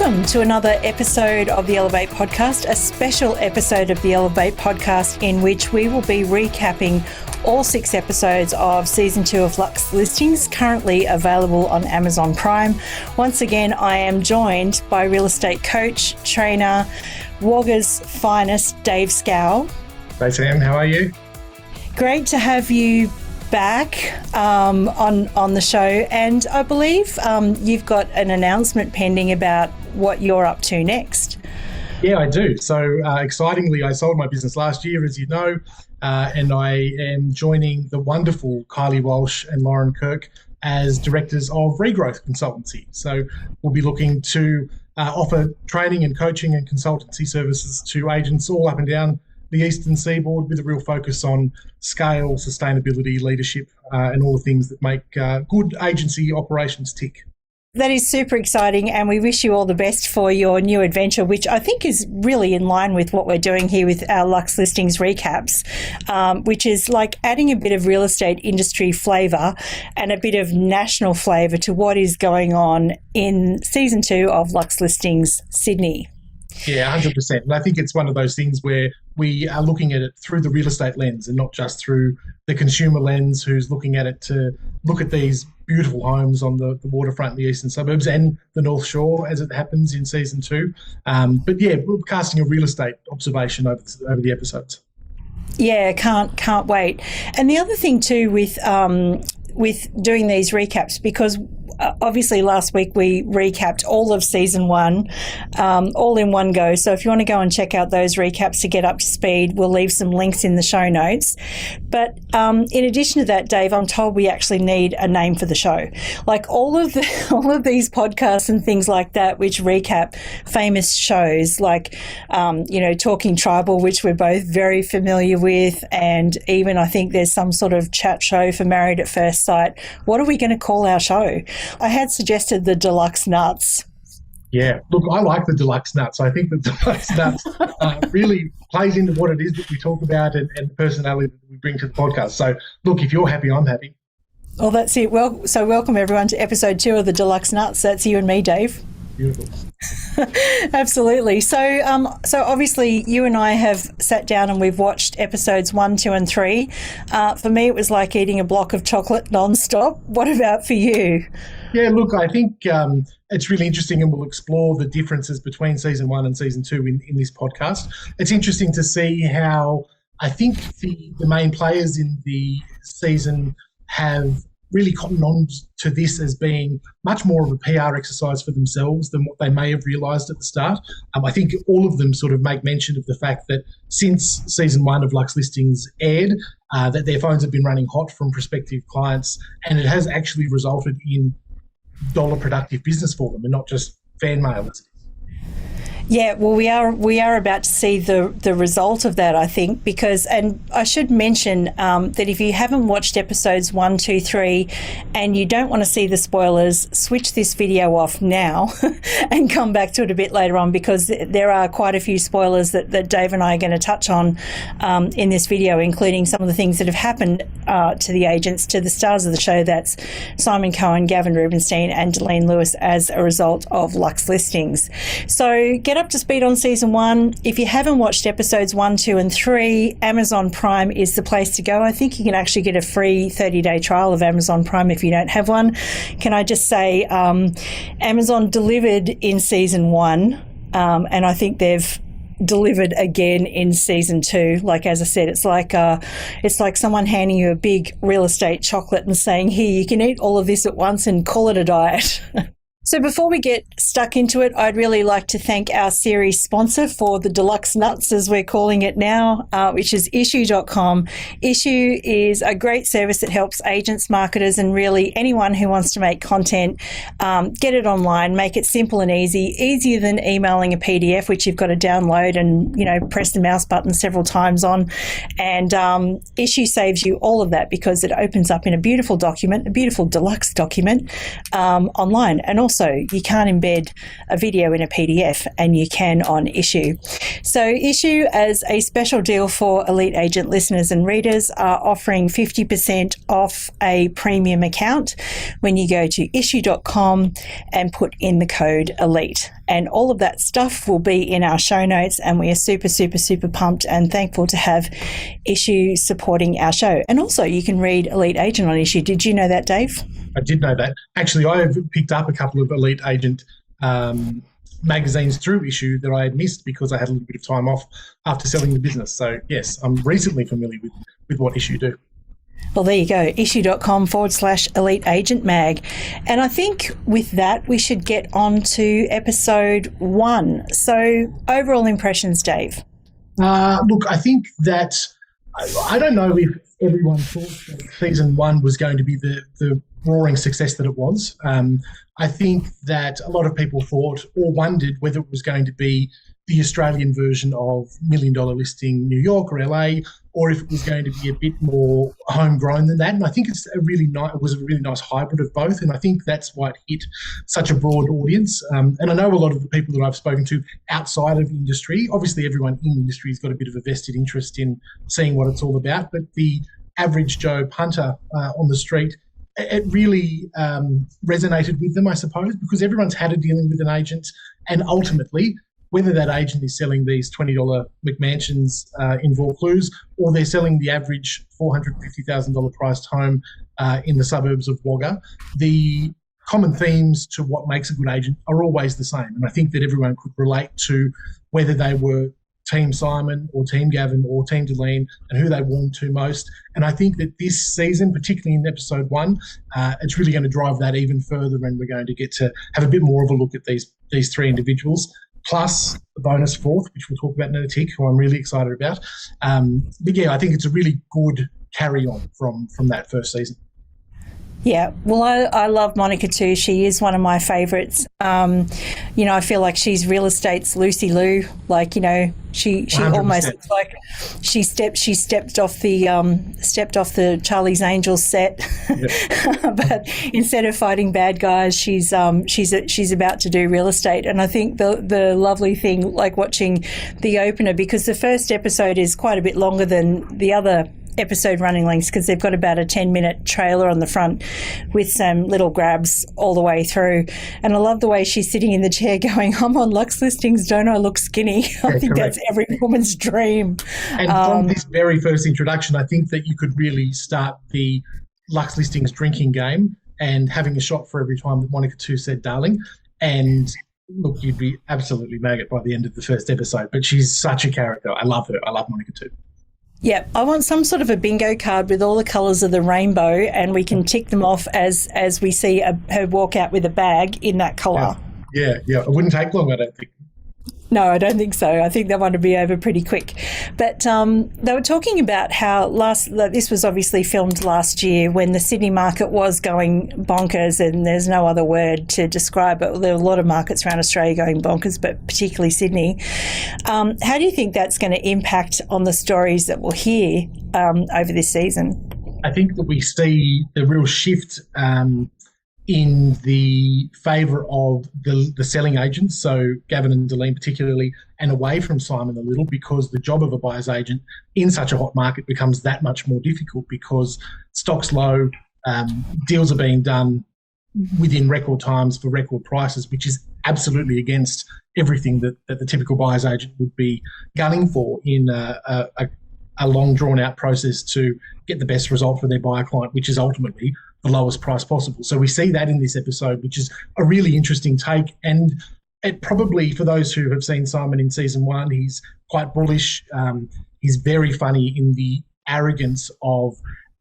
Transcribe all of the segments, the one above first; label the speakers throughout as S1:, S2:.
S1: Welcome to another episode of the Elevate Podcast, a special episode of the Elevate Podcast in which we will be recapping all 6 episodes of Season 2 of Luxe Listings, currently available on Amazon Prime. Once again, I am joined by real estate coach, trainer, Wagga's finest, Dave Skow.
S2: Hey Sam, how are you?
S1: Great to have you back on the show, and I believe you've got an announcement pending about what you're up to next.
S2: Yeah, I do. So excitingly, I sold my business last year, as you know, and I am joining the wonderful Kylie Walsh and Lauren Kirk as directors of Regrowth Consultancy. So we'll be looking to offer training and coaching and consultancy services to agents all up and down the eastern seaboard, with a real focus on scale, sustainability, leadership, and all the things that make good agency operations tick.
S1: That is super exciting, and we wish you all the best for your new adventure, which I think is really in line with what we're doing here with our Luxe Listings recaps, which is like adding a bit of real estate industry flavour and a bit of national flavour to what is going on in Season 2 of Luxe Listings Sydney.
S2: Yeah, 100%. And I think it's one of those things where we are looking at it through the real estate lens and not just through the consumer lens who's looking at it to look at these beautiful homes on the waterfront in the eastern suburbs and the North Shore, as it happens in Season 2. But yeah, we're casting a real estate observation over the episodes. Yeah,
S1: can't wait. And the other thing too with doing these recaps, because obviously last week we recapped all of Season 1 all in one go. So if you want to go and check out those recaps to get up to speed, we'll leave some links in the show notes. But in addition to that, Dave, I'm told we actually need a name for the show. Like all of these podcasts and things like that, which recap famous shows like, Talking Tribal, which we're both very familiar with. And even I think there's some sort of chat show for Married at First Sight. What are we going to call our show? I had suggested the Deluxe Nuts.
S2: Yeah, look, I like the Deluxe Nuts. I think the Deluxe Nuts really plays into what it is that we talk about and the personality that we bring to the podcast. So, look, if you're happy, I'm happy.
S1: Well, that's it. Well, so welcome everyone to episode 2 of the Deluxe Nuts. That's you and me, Dave.
S2: Beautiful.
S1: Absolutely. So obviously you and I have sat down and we've watched episodes 1, 2 and 3. For me, it was like eating a block of chocolate nonstop. What about for you?
S2: Yeah, look, I think it's really interesting, and we'll explore the differences between Season 1 and Season 2 in this podcast. It's interesting to see how I think the main players in the season have really cottoned on to this as being much more of a PR exercise for themselves than what they may have realised at the start. I think all of them sort of make mention of the fact that since Season 1 of Luxe Listings aired, that their phones have been running hot from prospective clients, and it has actually resulted in dollar productive business for them and not just fan mail.
S1: Yeah, well, we are about to see the result of that, I think, because, and I should mention that if you haven't watched episodes 1, 2, 3 and you don't want to see the spoilers, switch this video off now and come back to it a bit later on, because there are quite a few spoilers that Dave and I are going to touch on in this video, including some of the things that have happened to the agents, to the stars of the show. That's Simon Cohen, Gavin Rubinstein and Delene Lewis as a result of Luxe Listings. So get up to speed on Season 1. If you haven't watched episodes 1, 2 and 3, Amazon Prime is the place to go. I think you can actually get a free 30-day trial of Amazon Prime if you don't have one. Can I just say Amazon delivered in Season 1 and I think they've delivered again in Season 2. Like, as I said, it's like someone handing you a big real estate chocolate and saying, here, you can eat all of this at once and call it a diet. So before we get stuck into it, I'd really like to thank our series sponsor for the Deluxe Nuts, as we're calling it now, which is issue.com. Issue is a great service that helps agents, marketers, and really anyone who wants to make content, get it online, make it simple and easy, easier than emailing a PDF, which you've got to download and, press the mouse button several times on. And Issue saves you all of that because it opens up in a beautiful document, a beautiful deluxe document online. And also, you can't embed a video in a PDF, and you can on Issue. So Issue, as a special deal for Elite Agent listeners and readers, are offering 50% off a premium account when you go to issue.com and put in the code ELITE. And all of that stuff will be in our show notes. And we are super, super, super pumped and thankful to have Issue supporting our show. And also, you can read Elite Agent on Issue. Did you know that, Dave?
S2: I did know that. Actually, I have picked up a couple of Elite Agent magazines through Issue that I had missed because I had a little bit of time off after selling the business. So, yes, I'm recently familiar with what Issue do.
S1: Well, there you go, issue.com/eliteagentmag. And I think with that, we should get on to episode 1. So, overall impressions, Dave?
S2: Look, I think that I don't know if everyone thought that season 1 was going to be the roaring success that it was. I think that a lot of people thought or wondered whether it was going to be the Australian version of $1 Million Listing New York or LA, or if it was going to be a bit more homegrown than that. And I think it was a really nice hybrid of both. And I think that's why it hit such a broad audience. And I know a lot of the people that I've spoken to outside of industry, obviously everyone in industry has got a bit of a vested interest in seeing what it's all about, but the average Joe punter on the street, it really resonated with them, I suppose, because everyone's had a dealing with an agent, and ultimately, whether that agent is selling these $20 McMansions in Vaucluse or they're selling the average $450,000 priced home in the suburbs of Wagga, the common themes to what makes a good agent are always the same. And I think that everyone could relate to whether they were Team Simon or Team Gavin or Team Deline and who they warmed to most. And I think that this season, particularly in episode 1, it's really going to drive that even further, and we're going to get to have a bit more of a look at these 3 individuals, plus the bonus 4th, which we'll talk about in a tick, who I'm really excited about. But yeah, I think it's a really good carry-on from that first season.
S1: Yeah, well, I love Monika Tu. She is one of my favourites. I feel like she's real estate's Lucy Liu. Like, she 100%. Almost looks like she stepped off the Charlie's Angels set, yeah. But instead of fighting bad guys, she's about to do real estate. And I think the lovely thing, like watching the opener, because the first episode is quite a bit longer than the other episode running lengths, because they've got about a 10-minute trailer on the front with some little grabs all the way through. And I love the way she's sitting in the chair going, I'm on Luxe Listings, don't I look skinny? I think correct. That's every woman's dream.
S2: And from this very first introduction, I think that you could really start the Luxe Listings drinking game and having a shot for every time that Monika Tu said darling. And look, you'd be absolutely maggot by the end of the first episode. But she's such a character. I love her. I love Monika Tu.
S1: Yeah, I want some sort of a bingo card with all the colours of the rainbow, and we can tick them off as we see her walk out with a bag in that colour.
S2: Yeah. It wouldn't take long, I don't think.
S1: No, I don't think so. I think that one would be over pretty quick. But they were talking about how this was obviously filmed last year when the Sydney market was going bonkers, and there's no other word to describe it. There are a lot of markets around Australia going bonkers, but particularly Sydney. How do you think that's going to impact on the stories that we'll hear over this season?
S2: I think that we see the real shift in the favour of the selling agents, so Gavin and Deline particularly, and away from Simon a little, because the job of a buyer's agent in such a hot market becomes that much more difficult because stock's low, deals are being done within record times for record prices, which is absolutely against everything that the typical buyer's agent would be gunning for in a long drawn-out process to get the best result for their buyer client, which is ultimately the lowest price possible. So we see that in this episode, which is a really interesting take. And it probably, for those who have seen Simon in season 1, he's quite bullish. He's very funny in the arrogance of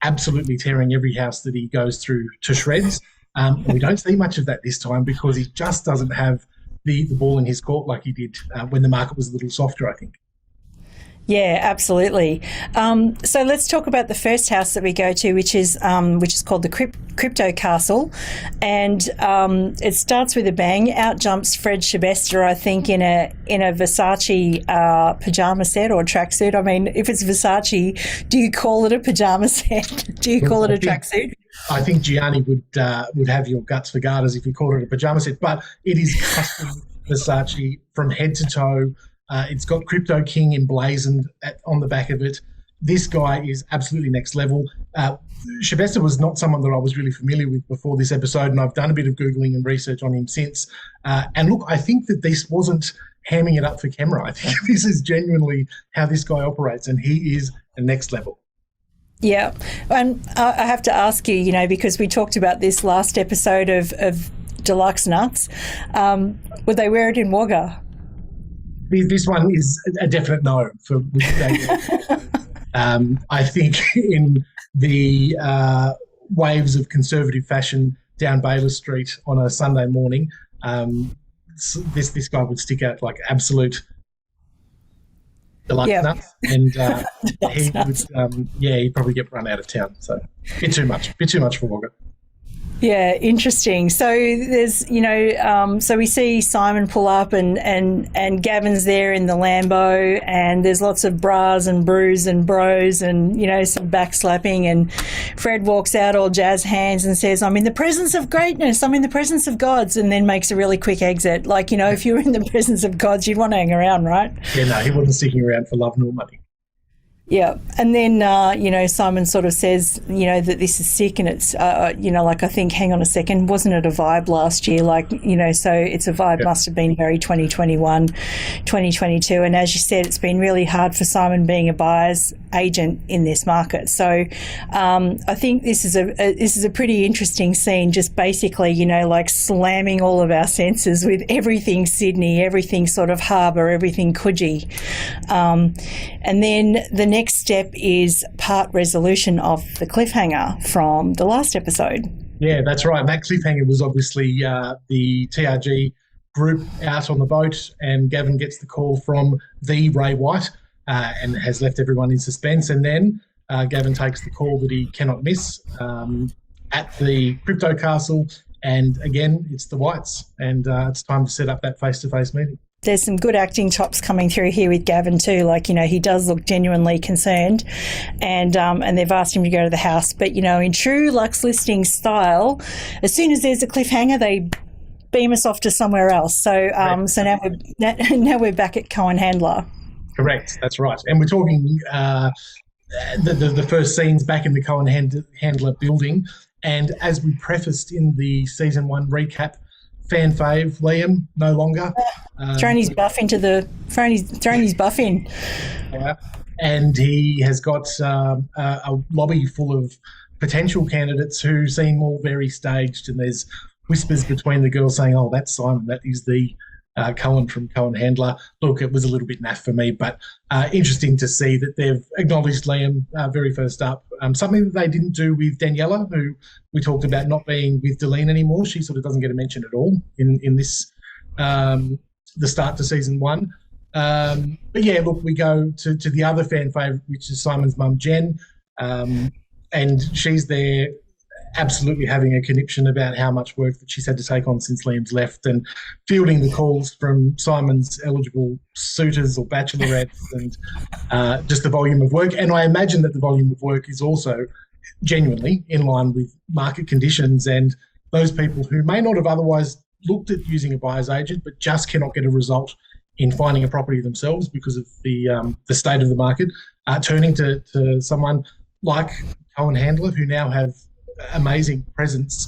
S2: absolutely tearing every house that he goes through to shreds. And we don't see much of that this time because he just doesn't have the ball in his court like he did when the market was a little softer, I think.
S1: Yeah, absolutely. So let's talk about the first house that we go to, which is called the Crypto Castle, and it starts with a bang. Out jumps Fred Shabester, I think, in a Versace pajama set or tracksuit. I mean, if it's Versace, do you call it a pajama set? Do you call it a tracksuit?
S2: I think Gianni would have your guts for garters if you called it a pajama set, but it is custom Versace from head to toe. It's got Crypto King emblazoned on the back of it. this guy is absolutely next level. Sylvester was not someone that I was really familiar with before this episode, and I've done a bit of Googling and research on him since. And look, I think that this wasn't hamming it up for camera. I think this is genuinely how this guy operates, and he is the next level.
S1: Yeah. And I have to ask you, because we talked about this last episode of Deluxe Nuts, would they wear it in Wagga?
S2: This one is a definite no for I think in the waves of conservative fashion down Baylor Street on a Sunday morning, this guy would stick out like absolute deluxe nuts, and he would, he'd probably get run out of town. So a bit too much for Wagga.
S1: Yeah, interesting. So there's, so we see Simon pull up and Gavin's there in the Lambo, and there's lots of bras and brews and bros and, some backslapping, and Fred walks out all jazz hands and says, I'm in the presence of greatness, I'm in the presence of gods, and then makes a really quick exit. Like, if you were in the presence of gods, you'd want to hang around, right?
S2: Yeah, no, he wasn't sticking around for love nor money.
S1: Yeah. And then, Simon sort of says, that this is sick, and it's, I think, hang on a second, wasn't it a vibe last year? So it's a vibe, must have been very 2021, 2022. And as you said, it's been really hard for Simon being a buyer's agent in this market. So I think this is a pretty interesting scene, just basically, slamming all of our senses with everything Sydney, everything sort of harbour, everything Coogee. And then the next step is part resolution of the cliffhanger from the last episode.
S2: Yeah, that's right. That cliffhanger was obviously the TRG group out on the boat, and Gavin gets the call from the Ray White and has left everyone in suspense. And then Gavin takes the call that he cannot miss at the crypto castle. And again, it's the Whites, and it's time to set up that face-to-face meeting.
S1: There's some good acting chops coming through here with Gavin too. He does look genuinely concerned, and they've asked him to go to the house. But, in true Luxe Listings style, as soon as there's a cliffhanger, they beam us off to somewhere else. So so now we're back at Cohen Handler.
S2: Correct, that's right. And we're talking the first scenes back in the Cohen Handler building. And as we prefaced in the season 1 recap, fan fave Liam no longer
S1: throwing his buff in.
S2: And he has got a lobby full of potential candidates who seem all very staged, and there's whispers between the girls saying, oh, that's Simon, that is the Cohen from Cohen Handler. Look, it was a little bit naff for me, but interesting to see that they've acknowledged Liam very first up. Something that they didn't do with Daniela, who we talked about not being with Deline anymore. She sort of doesn't get a mention at all in this, the start to season 1. But yeah, look, we go to the other fan favourite, which is Simon's mum, Jen, and she's there absolutely having a conniption about how much work that she's had to take on since Liam's left, and fielding the calls from Simon's eligible suitors or bachelorettes, and just the volume of work. And I imagine that the volume of work is also genuinely in line with market conditions, and those people who may not have otherwise looked at using a buyer's agent but just cannot get a result in finding a property themselves because of the state of the market, turning to someone like Cohen Handler, who now have amazing presence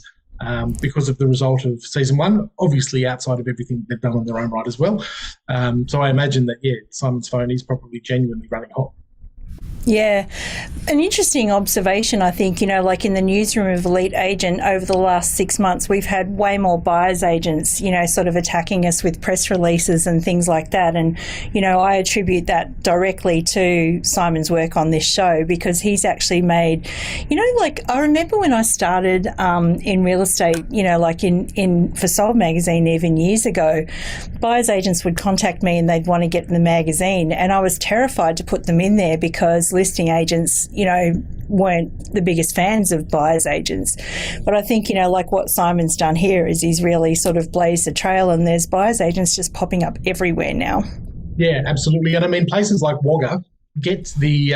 S2: because of the result of season 1, obviously outside of everything they've done on their own right as well. So I imagine that, Simon's phone is probably genuinely running hot.
S1: Yeah. An interesting observation, I think, like in the newsroom of Elite Agent over the last 6 months, we've had way more buyer's agents, sort of attacking us with press releases and things like that. And, I attribute that directly to Simon's work on this show, because he's actually made, I remember when I started in real estate, like in For Sold magazine even years ago, buyer's agents would contact me and they'd want to get in the magazine. And I was terrified to put them in there because listing agents, weren't the biggest fans of buyer's agents. But I think, like what Simon's done here is he's really sort of blazed a trail, and there's buyer's agents just popping up everywhere now.
S2: Yeah, absolutely. And I mean, places like Wagga get the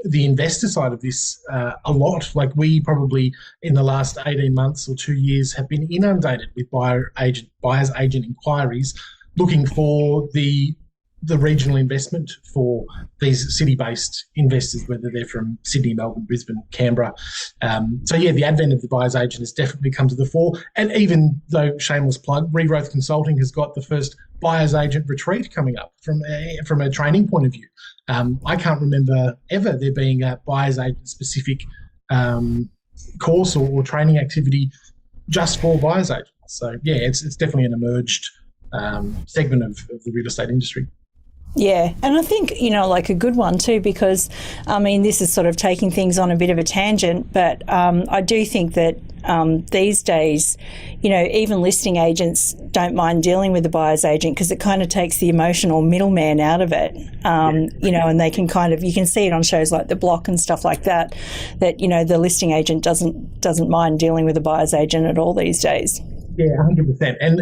S2: investor side of this a lot. Like, we probably in the last 18 months or 2 years have been inundated with buyer's agent inquiries looking for the the regional investment for these city-based investors, whether they're from Sydney, Melbourne, Brisbane, Canberra. The advent of the buyer's agent has definitely come to the fore. And even though, shameless plug, Regrowth Consulting has got the first buyer's agent retreat coming up from a training point of view. I can't remember ever there being a buyer's agent specific course or training activity just for buyer's agents. So yeah, it's definitely an emerged segment of the real estate industry.
S1: Yeah, and I think, like a good one too, because, this is sort of taking things on a bit of a tangent, but I do think that these days, even listing agents don't mind dealing with the buyer's agent because it kind of takes the emotional middleman out of it, and they can you can see it on shows like The Block and stuff like that, the listing agent doesn't mind dealing with the buyer's agent at all these days.
S2: Yeah, 100%. And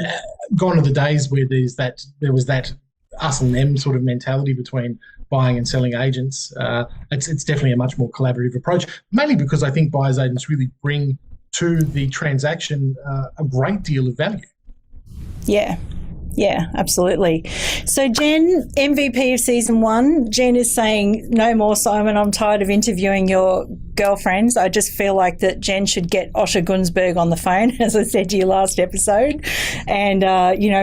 S2: gone are the days where there was that us and them sort of mentality between buying and selling agents. It's definitely a much more collaborative approach, mainly because I think buyer's agents really bring to the transaction a great deal of value. Yeah, absolutely. So Jen, MVP of season 1, Jen is saying, no more, Simon, I'm tired of interviewing your girlfriends. I just feel like that Jen should get Osher Gunsberg on the phone, as I said to you last episode. And,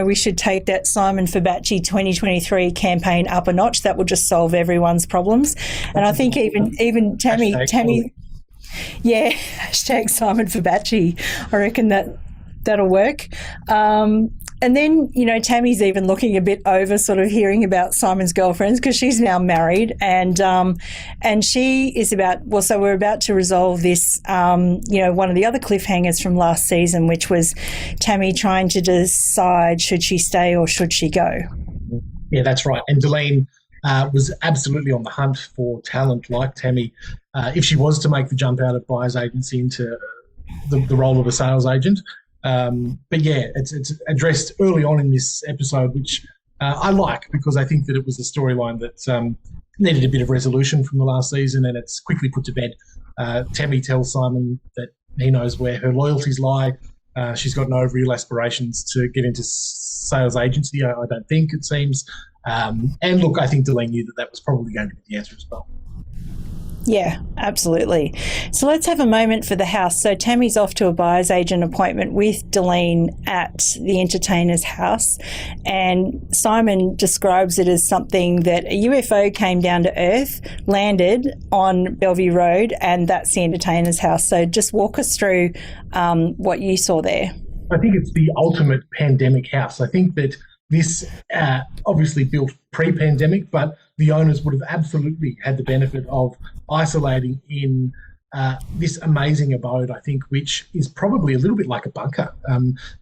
S2: we should take that Simon Fabacci 2023 campaign up a notch. That will just solve everyone's problems. And I think even Tammy, yeah, hashtag Simon Fabacci. I reckon that'll work. And then, Tammy's even looking a bit over sort of hearing about Simon's girlfriends because she's now married and she is so we're about to resolve this, one of the other cliffhangers from last season, which was Tammy trying to decide should she stay or should she go. Yeah, that's right. And Delene was absolutely on the hunt for talent like Tammy if she was to make the jump out of buyer's agency into the role of a sales agent. But yeah, it's addressed early on in this episode, which I like because I think that it was a storyline that needed a bit of resolution from the last season, and it's quickly put to bed. Tammy tells Simon that he knows where her loyalties lie. She's got no real aspirations to get into sales agency, I don't think, it seems. And look, I think Delene knew that was probably going to be the answer as well.
S1: Yeah, absolutely. So let's have a moment for the house. So Tammy's off to a buyer's agent appointment with Delene at the entertainer's house, and Simon describes it as something that a UFO came down to Earth, landed on Bellevue Road, and that's the entertainer's house. So just walk us through what you saw there.
S2: I think it's the ultimate pandemic house. I think that this obviously built pre-pandemic, but the owners would have absolutely had the benefit of isolating in this amazing abode, I think, which is probably a little bit like a bunker.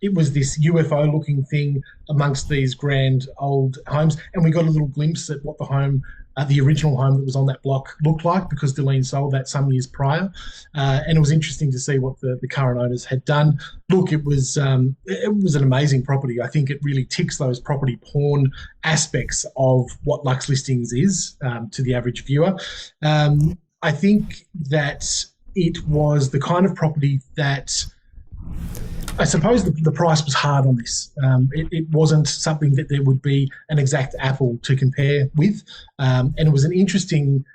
S2: It was this UFO-looking thing amongst these grand old homes, and we got a little glimpse at what the home, the original home that was on that block, looked like because Delene sold that some years prior. And it was interesting to see what the current owners had done. Look, it was an amazing property. I think it really ticks those property porn aspects of what Luxe Listings is to the average viewer. I think that it was the kind of property that I suppose the price was hard on this. It wasn't something that there would be an exact apple to compare with. And it was an interesting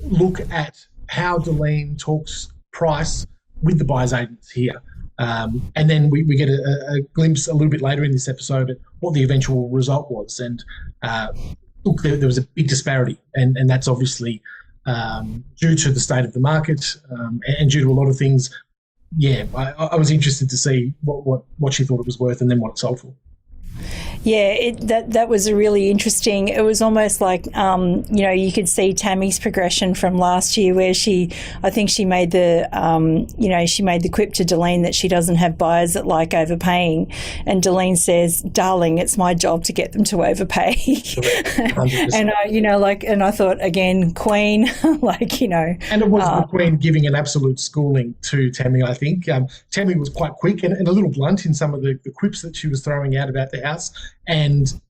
S2: look at how Delene talks price with the buyer's agents here. And then we get a glimpse a little bit later in this episode at what the eventual result was. And look, there was a big disparity, and that's obviously due to the state of the market and due to a lot of things. Yeah, I was interested to see what she thought it was worth and then what it sold for.
S1: Yeah, that was a really interesting. It was almost like you could see Tammy's progression from last year, where I think she made the she made the quip to Delene that she doesn't have buyers that like overpaying, and Delene says, "Darling, it's my job to get them to overpay." And I thought again, Queen, And it was the Queen giving an absolute schooling to Tammy. I think Tammy was quite quick and a little blunt in some of the quips that she was throwing out about the house. And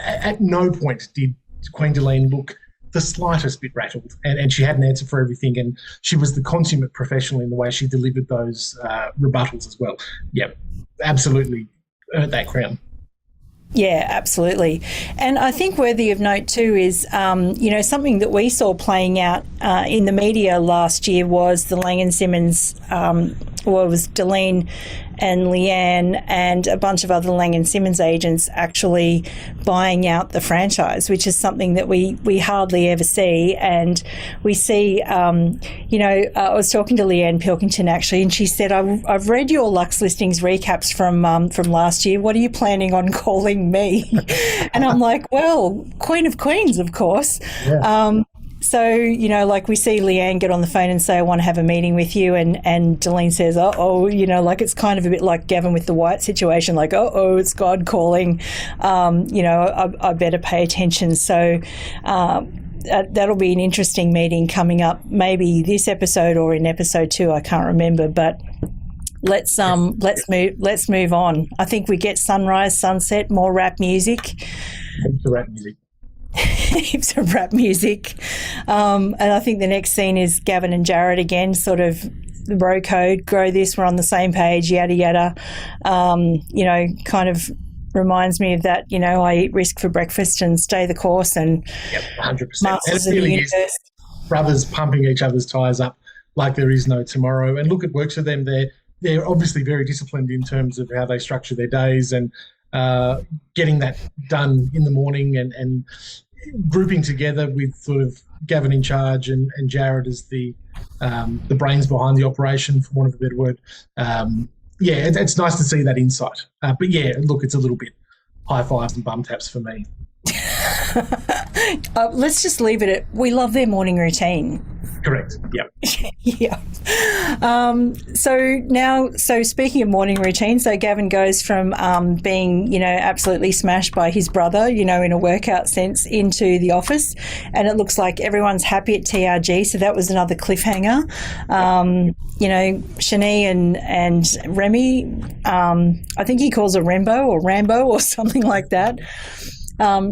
S1: at no point did Queen Delene look the slightest bit rattled, and she had an answer for everything, and she was the consummate professional in the way she delivered those rebuttals as well. Yeah, absolutely earned that crown. Yeah, absolutely. And I think worthy of note too is, something that we saw playing out in the media last year was the Lang and Simmons, it was Delene and Leanne and a bunch of other Lang and Simmons agents actually buying out the franchise, which is something that we hardly ever see. And we see, I was talking to Leanne Pilkington actually, and she said, I've read your Luxe Listings recaps from last year. What are you planning on calling me? And I'm like, well, Queen of Queens, of course. Yeah. So, we see Leanne get on the phone and say, I want to have a meeting with you. And Delene says, it's kind of a bit like Gavin with the White situation, like, it's God calling. I better pay attention. So that'll be an interesting meeting coming up, maybe this episode or in episode 2. I can't remember, but let's move on. I think we get sunrise, sunset, more rap music.
S2: The rap music.
S1: Heaps of rap music. And I think the next scene is Gavin and Jared again, sort of the bro code, grow this, we're on the same page, yada, yada. Kind of reminds me of that, I eat risk for breakfast and stay the course and
S2: 100%.
S1: Masters of the Universe.
S2: Brothers pumping each other's tyres up like there is no tomorrow. And look, it works for them. They're obviously very disciplined in terms of how they structure their days and getting that done in the morning and grouping together with sort of Gavin in charge and Jared as the brains behind the operation, for want of a better word. It's nice to see that insight. But look, it's a little bit high fives and bum taps for me.
S1: Let's just leave it at we love their morning routine.
S2: Correct. Yep.
S1: Yeah. So speaking of morning routine, so Gavin goes from being, absolutely smashed by his brother, in a workout sense, into the office, and it looks like everyone's happy at TRG. So that was another cliffhanger. Shani and Remy, I think he calls her Rembo or Rambo or something like that.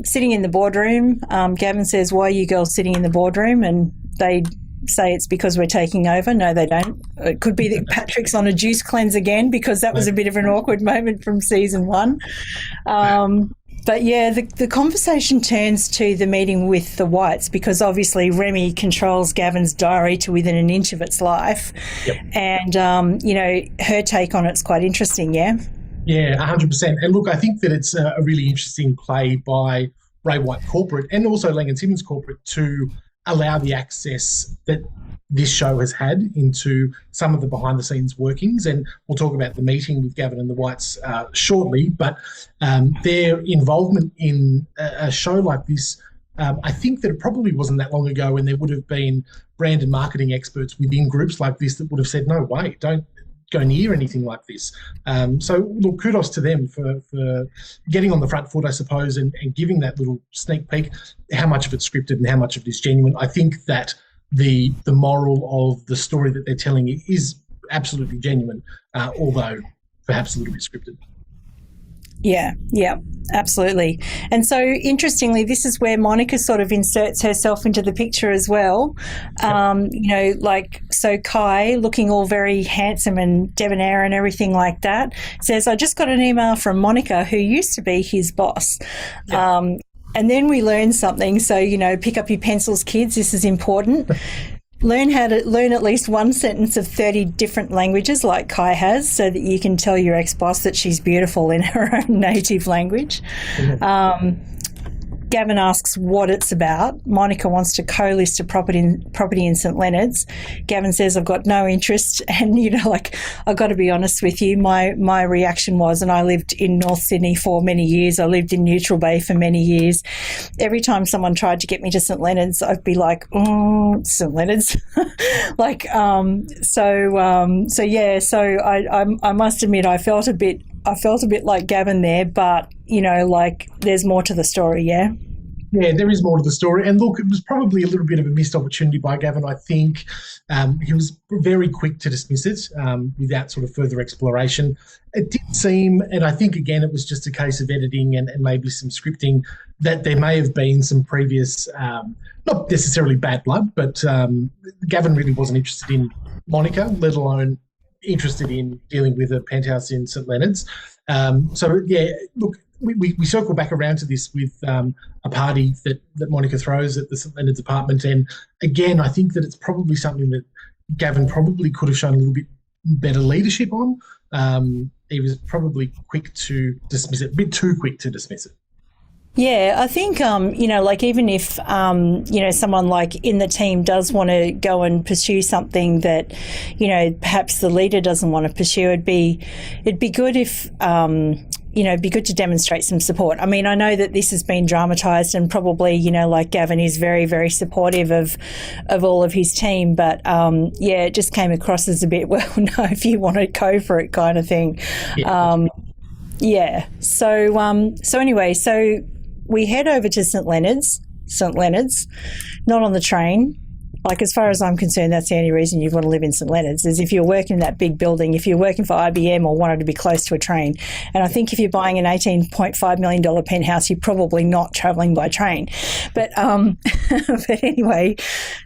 S1: Sitting in the boardroom, Gavin says, why are you girls sitting in the boardroom? And they say it's because we're taking over. No, they don't. It could be that Patrick's on a juice cleanse again, because that was a bit of an awkward moment from season 1. But the conversation turns to the meeting with the Whites, because obviously Remy controls Gavin's diary to within an inch of its life. Yep. And, her take on it's quite interesting, yeah?
S2: Yeah, 100%. And look, I think that it's a really interesting play by Ray White Corporate and also Lang & Simmons Corporate to allow the access that this show has had into some of the behind-the-scenes workings. And we'll talk about the meeting with Gavin and the Whites shortly. But their involvement in a show like this, I think that it probably wasn't that long ago when there would have been brand and marketing experts within groups like this that would have said, no way, don't go near anything like this. So, look, kudos to them for getting on the front foot, I suppose, and giving that little sneak peek, how much of it's scripted and how much of it is genuine. I think that the moral of the story that they're telling is absolutely genuine, although perhaps a little bit scripted.
S1: Yeah, absolutely. And so, interestingly, this is where Monika sort of inserts herself into the picture as well. So Kai, looking all very handsome and debonair and everything like that, says, I just got an email from Monika, who used to be his boss. Yeah. And then we learn something. So, pick up your pencils, kids. This is important. Learn at least one sentence of 30 different languages like Kai has, so that you can tell your ex-boss that she's beautiful in her own native language. Mm-hmm. Gavin asks what it's about. Monika wants to co-list a property in St Leonard's. Gavin says, I've got no interest. And, I've got to be honest with you, my reaction was, and I lived in North Sydney for many years. I lived in Neutral Bay for many years. Every time someone tried to get me to St Leonard's, I'd be like, St Leonard's. So I must admit I felt a bit like Gavin there, but, there's more to the story, yeah?
S2: Yeah, there is more to the story. And look, it was probably a little bit of a missed opportunity by Gavin, I think. He was very quick to dismiss it without sort of further exploration. It did seem, and I think, again, it was just a case of editing and maybe some scripting, that there may have been some previous, not necessarily bad blood, but Gavin really wasn't interested in Monika, let alone interested in dealing with a penthouse in St Leonard's. Look, we circle back around to this with a party that Monika throws at the St Leonard's apartment. And again, I think that it's probably something that Gavin probably could have shown a little bit better leadership on. He was probably quick to dismiss it, a bit too quick to dismiss it.
S1: Yeah, I think, like even if, someone like in the team does want to go and pursue something that, perhaps the leader doesn't want to pursue, it'd be good if, it'd be good to demonstrate some support. I mean, I know that this has been dramatised and probably, like Gavin is very, very supportive of all of his team. But, it just came across as a bit, well, no, if you want to go for it kind of thing.
S2: Yeah.
S1: So anyway, we head over to St Leonard's, not on the train. Like, as far as I'm concerned, that's the only reason you want to live in St Leonard's, is if you're working in that big building, if you're working for IBM or wanted to be close to a train. And I think if you're buying an $18.5 million penthouse, you're probably not travelling by train. But but anyway,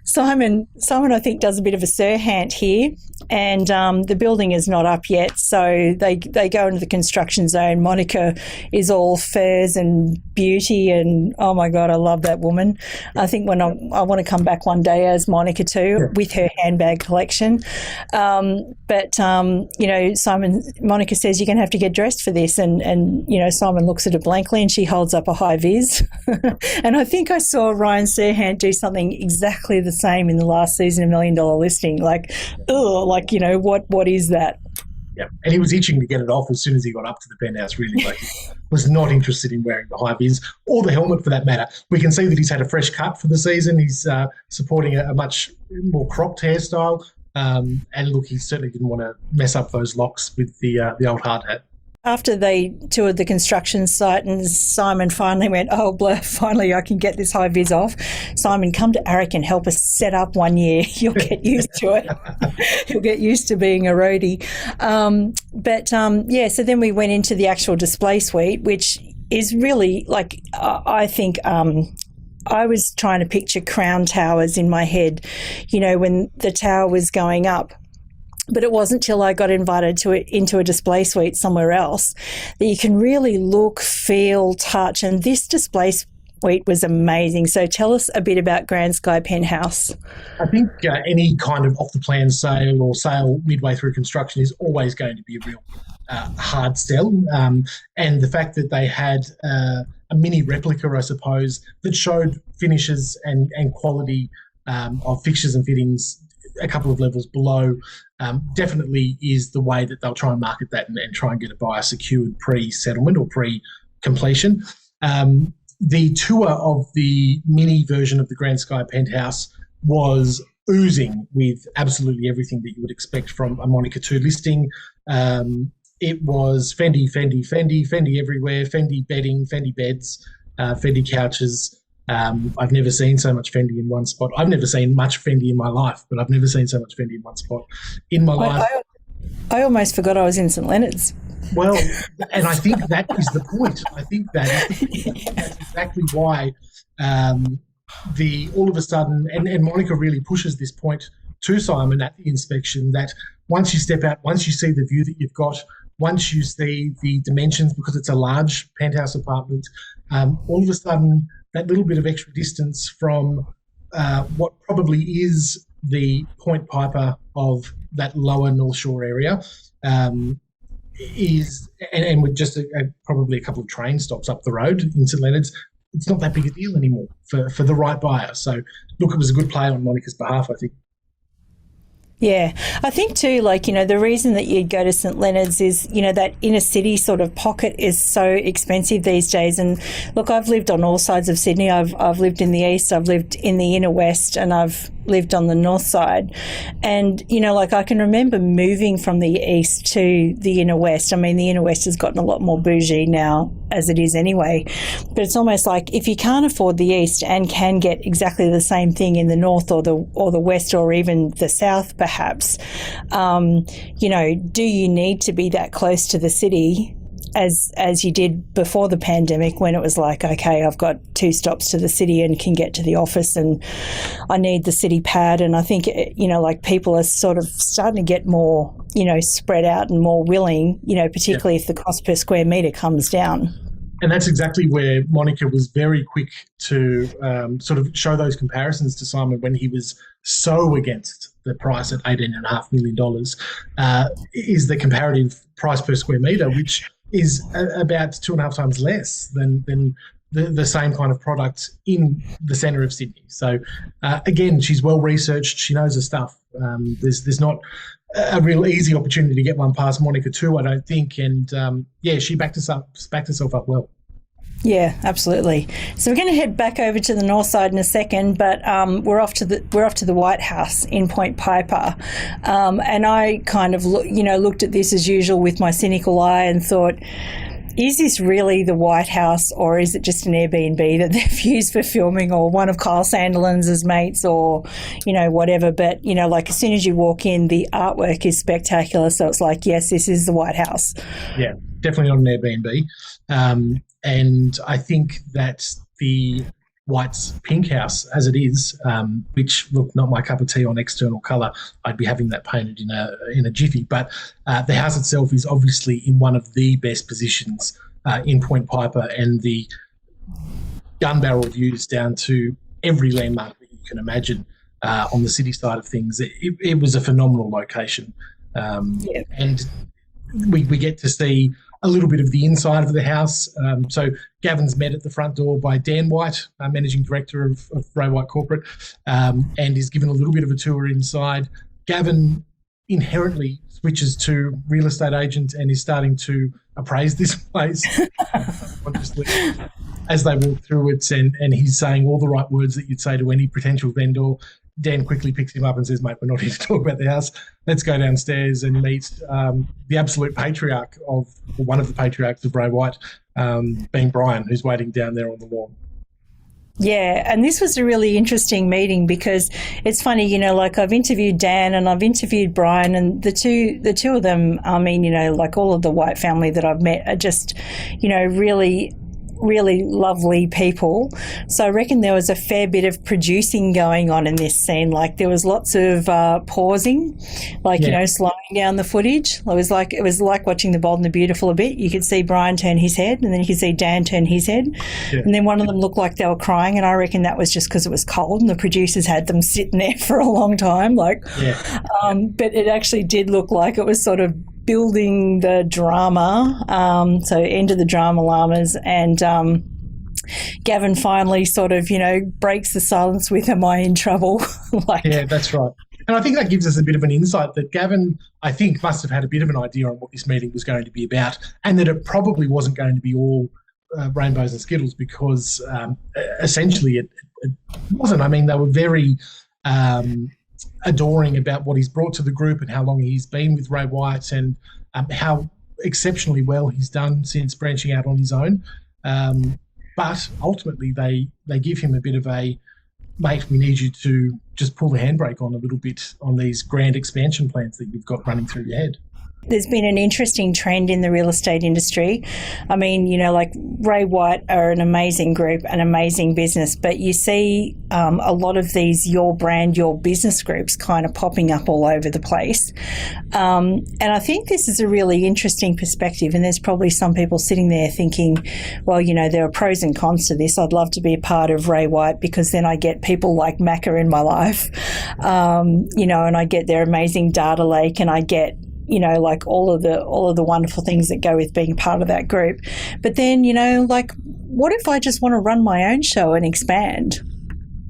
S1: Simon, I think, does a bit of a Sirhant here, and the building is not up yet. So they go into the construction zone. Monika is all furs and beauty, and oh my God, I love that woman. I think when I want to come back one day as Monika Tu with her handbag collection. Monika says, you're going to have to get dressed for this. And Simon looks at her blankly and she holds up a high vis. And I think I saw Ryan Serhant do something exactly the same in the last season of $1 Million Listing. What is that?
S2: Yeah, and he was itching to get it off as soon as he got up to the penthouse, really. Like, he was not interested in wearing the high vis or the helmet for that matter. We can see that he's had a fresh cut for the season. He's supporting a much more cropped hairstyle. And look, he certainly didn't want to mess up those locks with the old hard hat.
S1: After they toured the construction site and Simon finally went, oh, blah, finally I can get this high vis off. Simon, come to Arik and help us set up 1 year. You'll get used to it. You'll get used to being a roadie. So then we went into the actual display suite, which is really I think I was trying to picture crown towers in my head, when the tower was going up. But it wasn't till I got invited into a display suite somewhere else that you can really look, feel, touch. And this display suite was amazing. So tell us a bit about Grand Sky Penthouse.
S2: I think any kind of off-the-plan sale or sale midway through construction is always going to be a real hard sell. And the fact that they had a mini replica, I suppose, that showed finishes and quality of fixtures and fittings a couple of levels below, definitely is the way that they'll try and market that and try and get a buyer secured pre-settlement or pre-completion. The tour of the mini version of the Grand Sky Penthouse was oozing with absolutely everything that you would expect from a Monika Tu listing. It was Fendi everywhere, Fendi bedding, Fendi beds, Fendi couches. I've never seen so much Fendi in one spot. I've never seen much Fendi in my life, but I've never seen so much Fendi in one spot in my life.
S1: I almost forgot I was in St Leonard's.
S2: Well, and I think that is the point. I think that's exactly why all of a sudden, and Monika really pushes this point to Simon at the inspection, that once you step out, once you see the view that you've got, once you see the dimensions, because it's a large penthouse apartment, all of a sudden that little bit of extra distance from what probably is the Point Piper of that lower North Shore area is, and with just probably a couple of train stops up the road in St Leonard's, it's not that big a deal anymore for the right buyer. So, look, it was a good play on Monika's behalf, I think.
S1: Yeah, I think too, the reason that you'd go to St Leonard's is, that inner city sort of pocket is so expensive these days. And look, I've lived on all sides of Sydney. I've lived in the east, I've lived in the inner west, and I've lived on the north side. And, I can remember moving from the east to the inner west. I mean, the inner west has gotten a lot more bougie now, as it is anyway. But it's almost like if you can't afford the east and can get exactly the same thing in the north or the west or even the south, perhaps, do you need to be that close to the city as you did before the pandemic, when it was like, okay, I've got 2 stops to the city and can get to the office and I need the city pad. And I think, people are sort of starting to get more, spread out and more willing, particularly if the cost per square metre comes down.
S2: And that's exactly where Monika was very quick to sort of show those comparisons to Simon when he was so against the price at $18.5 million, is the comparative price per square metre, which is about 2.5 times less than the same kind of product in the centre of Sydney. So, again, she's well researched. She knows her stuff. There's not a real easy opportunity to get one past Monika Tu, I don't think. And she backed herself up well.
S1: Yeah, absolutely. So we're going to head back over to the north side in a second, but we're off to the White House in Point Piper, and I kind of looked at this as usual with my cynical eye and thought, is this really the White House, or is it just an Airbnb that they've used for filming, or one of Kyle Sandilands' mates, or, whatever. But, like as soon as you walk in, the artwork is spectacular. So it's like, yes, this is the White House. Yeah,
S2: definitely not an Airbnb. And I think that the White's pink house, as it is, which, look, not my cup of tea on external colour. I'd be having that painted in a jiffy. But the house itself is obviously in one of the best positions in Point Piper, and the gun barrel views down to every landmark that you can imagine on the city side of things. It was a phenomenal location. And we get to see a little bit of the inside of the house. So Gavin's met at the front door by Dan White, Managing Director of Ray White Corporate, and is given a little bit of a tour inside. Gavin inherently switches to real estate agent and is starting to appraise this place as they walk through it, and he's saying all the right words that you'd say to any potential vendor. Dan quickly picks him up and says, mate, we're not here to talk about the house. Let's go downstairs and meet the absolute patriarch one of the patriarchs of Ray White, being Brian, who's waiting down there on the lawn.
S1: Yeah, and this was a really interesting meeting because it's funny, like I've interviewed Dan and I've interviewed Brian, and the two of them, I mean, like all of the White family that I've met are just, really lovely people. So I reckon there was a fair bit of producing going on in this scene. Like there was lots of pausing, slowing down the footage. It was like watching The Bold and the Beautiful a bit. You could see Brian turn his head, and then you could see Dan turn his head. Yeah. And then one of them looked like they were crying, and I reckon that was just because it was cold and the producers had them sitting there for a long time. But it actually did look like it was sort of building the drama, so end of the drama llamas, and Gavin finally sort of, breaks the silence with, am I in trouble?
S2: Yeah, that's right. And I think that gives us a bit of an insight that Gavin, I think, must have had a bit of an idea on what this meeting was going to be about, and that it probably wasn't going to be all rainbows and skittles, because essentially it wasn't. I mean, they were very adoring about what he's brought to the group and how long he's been with Ray White, and how exceptionally well he's done since branching out on his own. But ultimately they give him a bit of a, mate, we need you to just pull the handbrake on a little bit on these grand expansion plans that you've got running through your head.
S1: There's been an interesting trend in the real estate industry. I mean, like Ray White are an amazing group, an amazing business, but you see a lot of these your brand, your business groups kind of popping up all over the place. And I think this is a really interesting perspective, and there's probably some people sitting there thinking, well, there are pros and cons to this. I'd love to be a part of Ray White because then I get people like Macca in my life, and I get their amazing data lake, and I get like all of the wonderful things that go with being part of that group. But then, like, what if I just want to run my own show and expand?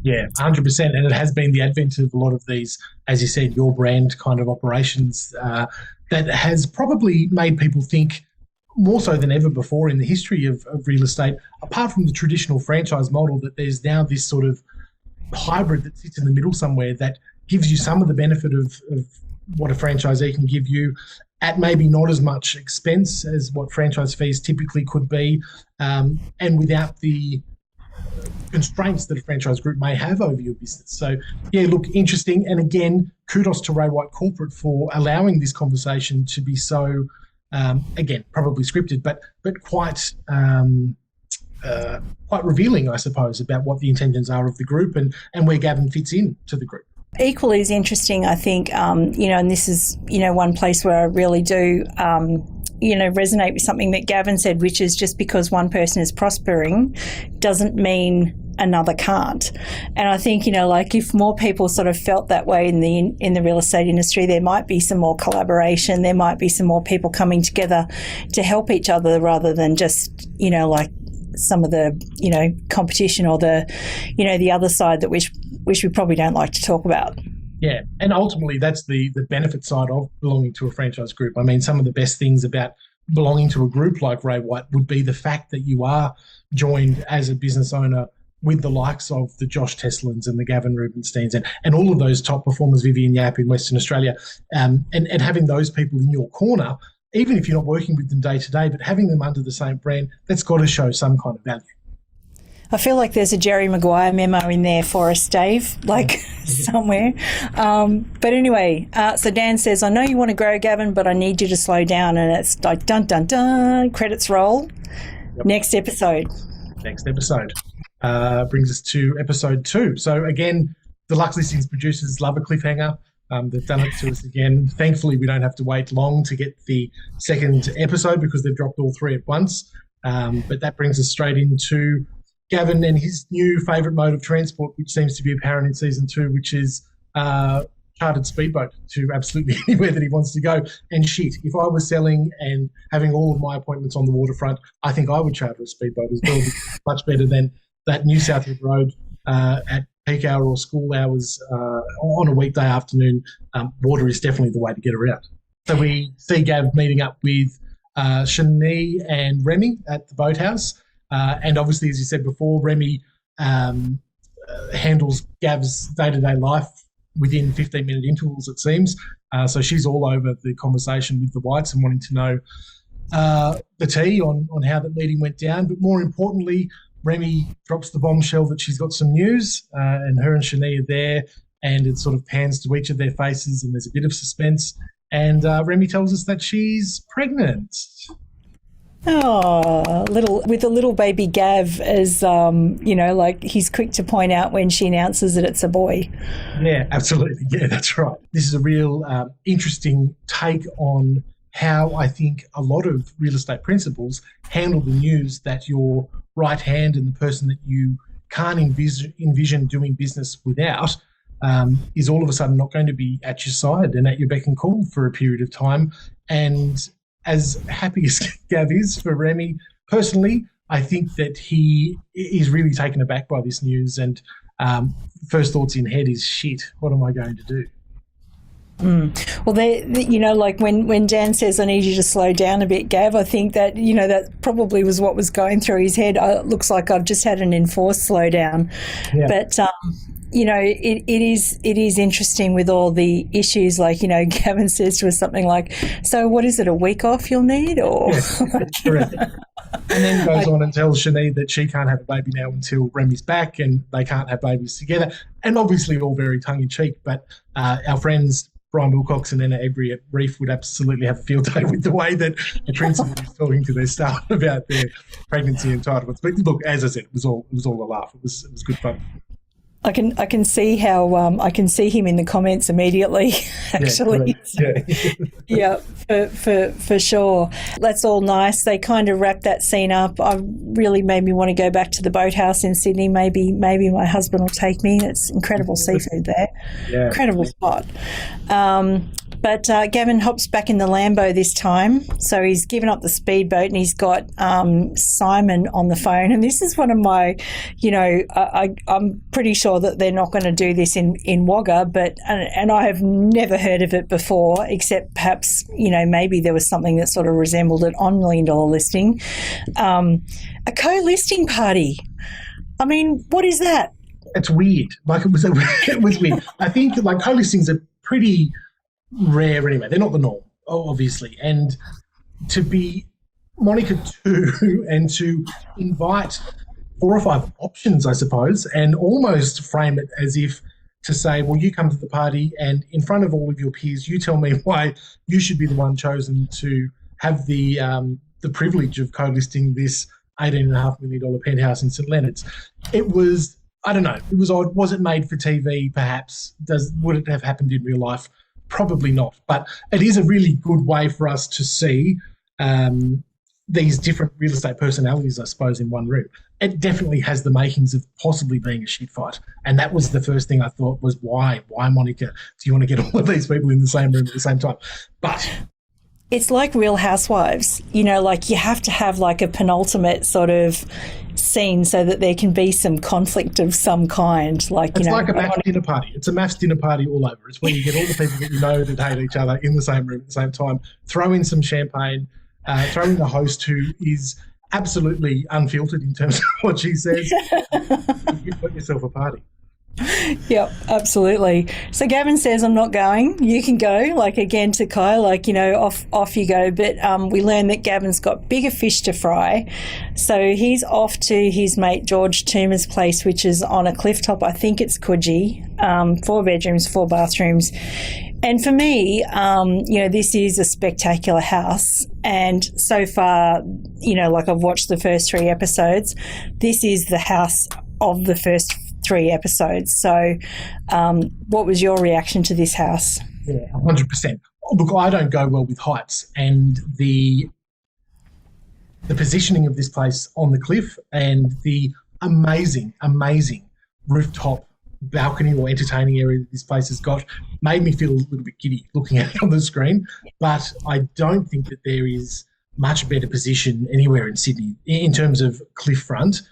S2: Yeah, 100%. And it has been the advent of a lot of these, as you said, your brand kind of operations that has probably made people think more so than ever before in the history of real estate, apart from the traditional franchise model, that there's now this sort of hybrid that sits in the middle somewhere that gives you some of the benefit of what a franchisee can give you at maybe not as much expense as what franchise fees typically could be, and without the constraints that a franchise group may have over your business. So, yeah, look, interesting. And again, kudos to Ray White Corporate for allowing this conversation to be so, again, probably scripted, but quite revealing, I suppose, about what the intentions are of the group and where Gavin fits in to the group.
S1: Equally as interesting, I think, and this is, one place where I really do resonate with something that Gavin said, which is just because one person is prospering doesn't mean another can't. And I think, if more people sort of felt that way in the real estate industry, there might be some more collaboration, there might be some more people coming together to help each other rather than just, some of the, competition or the other side that which we probably don't like to talk about.
S2: Yeah, and ultimately that's the benefit side of belonging to a franchise group. I mean, some of the best things about belonging to a group like Ray White would be the fact that you are joined as a business owner with the likes of the Josh Teslins and the Gavin Rubinsteins and all of those top performers, Vivian Yap in Western Australia, and having those people in your corner, even if you're not working with them day to day, but having them under the same brand, that's got to show some kind of value.
S1: I feel like there's a Jerry Maguire memo in there for us, Dave, somewhere. But anyway, so Dan says, I know you want to grow, Gavin, but I need you to slow down. And it's like, dun, dun, dun, credits roll. Yep. Next episode.
S2: Brings us to episode 2. So again, the Luxe Listings producers love a cliffhanger. They've done it to us again. Thankfully, we don't have to wait long to get the second episode because they've dropped all 3 at once. But that brings us straight into Gavin and his new favourite mode of transport, which seems to be apparent in season 2, which is chartered speedboat to absolutely anywhere that he wants to go. And if I was selling and having all of my appointments on the waterfront, I think I would charter a speedboat as well. Much better than that New South Head Road at peak hour or school hours on a weekday afternoon. Water is definitely the way to get around. So we see Gav meeting up with Shani and Remy at the boathouse. And obviously, as you said before, Remy handles Gav's day-to-day life within 15-minute intervals, it seems. So she's all over the conversation with the Whites and wanting to know the tea on how that meeting went down. But more importantly, Remy drops the bombshell that she's got some news, and her and Shani are there, and it sort of pans to each of their faces, and there's a bit of suspense. And Remy tells us that she's pregnant.
S1: Oh, with a little baby Gav, as he's quick to point out when she announces that it's a boy.
S2: Yeah, absolutely. Yeah, that's right. This is a real interesting take on how I think a lot of real estate principals handle the news that your right hand and the person that you can't envision doing business without is all of a sudden not going to be at your side and at your beck and call for a period of time. And as happy as Gav is for Remy, personally, I think that he is really taken aback by this news, and first thoughts in head is, shit, what am I going to do?
S1: Well, when Dan says, I need you to slow down a bit, Gav, I think that, that probably was what was going through his head. It looks like I've just had an enforced slowdown. Yeah. But, it is interesting with all the issues, Gavin says to us something like, so what is it, a week off you'll need? Or
S2: correct. And then goes on and tells Shani that she can't have a baby now until Remy's back, and they can't have babies together. And obviously all very tongue-in-cheek, but our friends Brian Wilcox and Anna Embry at Reef would absolutely have a field day with the way that the principal is talking to their staff about their pregnancy entitlements. But look, as I said, it was all a laugh. It was good fun.
S1: I can see how I can see him in the comments immediately. Actually, yeah, for sure. That's all nice. They kind of wrapped that scene up. I really made me want to go back to the boathouse in Sydney. Maybe my husband will take me. It's incredible seafood there. Yeah. Incredible spot. But Gavin hops back in the Lambo this time. So he's given up the speedboat and he's got Simon on the phone. And this is one of my, I'm pretty sure that they're not going to do this in Wagga, and I have never heard of it before, except perhaps, maybe there was something that sort of resembled it on $1 Million Listing. A co-listing party. I mean, what is that?
S2: It's weird. It was weird. I think co-listings are pretty rare anyway. They're not the norm, obviously. And to be Monika Tu and to invite 4 or 5 options, I suppose, and almost frame it as if to say, well, you come to the party and in front of all of your peers, you tell me why you should be the one chosen to have the privilege of co-listing this $18.5 million penthouse in St Leonard's. It was, I don't know, it was odd. Was it made for TV, perhaps? Would it have happened in real life? Probably not. But it is a really good way for us to see these different real estate personalities, I suppose, in one room. It definitely has the makings of possibly being a shit fight. And that was the first thing I thought was, why, Monika? Do you want to get all of these people in the same room at the same time? But
S1: it's like Real Housewives, like you have to have like a penultimate sort of scene so that there can be some conflict of some kind. Like,
S2: it's like a maths dinner party. It's a maths dinner party all over. It's where you get all the people that you know that hate each other in the same room at the same time, throw in some champagne, throw in the host who is absolutely unfiltered in terms of what she says. You've got yourself a party.
S1: Yep, absolutely. So Gavin says, I'm not going. You can go, like again to Kai, like, off you go. But we learned that Gavin's got bigger fish to fry. So he's off to his mate George Toomer's place, which is on a cliff top. I think it's Coogee, 4 bedrooms, 4 bathrooms. And for me, this is a spectacular house. And so far, like I've watched the first 3 episodes, this is the house of the first 3 episodes. So what was your reaction to this house?
S2: Yeah, 100%. Look, I don't go well with heights, and the positioning of this place on the cliff and the amazing rooftop balcony or entertaining area that this place has got made me feel a little bit giddy looking at it on the screen. But I don't think that there is much better position anywhere in Sydney in terms of cliff front.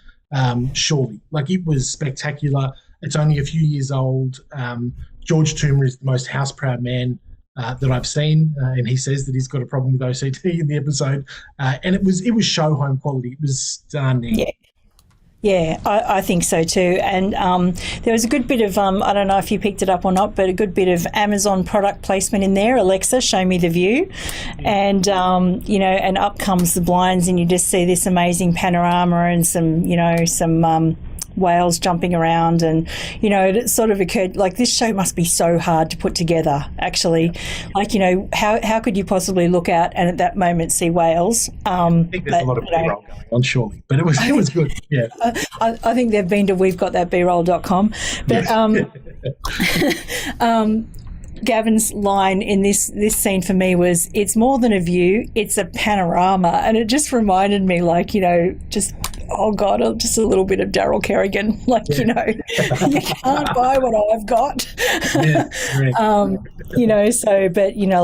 S2: Surely. Like, it was spectacular. It's only a few years old. George Toomer is the most house-proud man that I've seen, and he says that he's got a problem with OCD in the episode. And it was show home quality. It was stunning.
S1: Yeah, I think so too. And there was a good bit of, I don't know if you picked it up or not, but a good bit of Amazon product placement in there. Alexa, show me the view. And, and up comes the blinds and you just see this amazing panorama and some whales jumping around. And, it sort of occurred, like, this show must be so hard to put together, actually. Like, how could you possibly look out and at that moment see whales?
S2: I think there's a lot of B-roll going on, surely. But it was good, yeah.
S1: I think they've been to we'vegothatbroll.com. But Gavin's line in this scene for me was, it's more than a view, it's a panorama. And it just reminded me, like, just, oh God, just a little bit of Daryl Kerrigan. Like, you can't buy what I've got.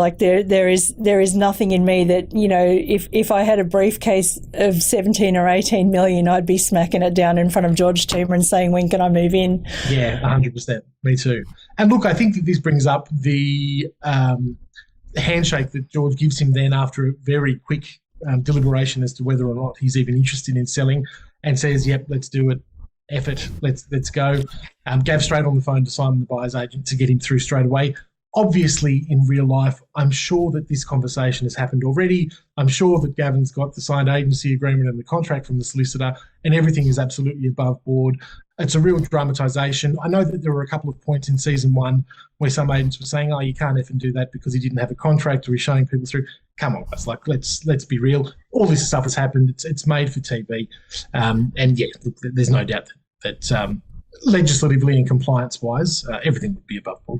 S1: Like there is nothing in me that, if I had a briefcase of 17 or 18 million, I'd be smacking it down in front of George Toomer and saying, when can I move in?
S2: Yeah, 100%. Me too. And look, I think that this brings up the handshake that George gives him then after a very quick deliberation as to whether or not he's even interested in selling, and says, yep, let's do it. F it. Let's go. Gav straight on the phone to Simon, the buyer's agent, to get him through straight away. Obviously, in real life, I'm sure that this conversation has happened already. I'm sure that Gavin's got the signed agency agreement and the contract from the solicitor, and everything is absolutely above board. It's a real dramatisation. I know that there were a couple of points in season 1 where some agents were saying, oh, you can't effing do that because he didn't have a contract or he's showing people through. Come on, guys, like, let's be real. All this stuff has happened. It's made for TV. And yeah, look, there's no doubt that legislatively and compliance-wise, everything would be above board.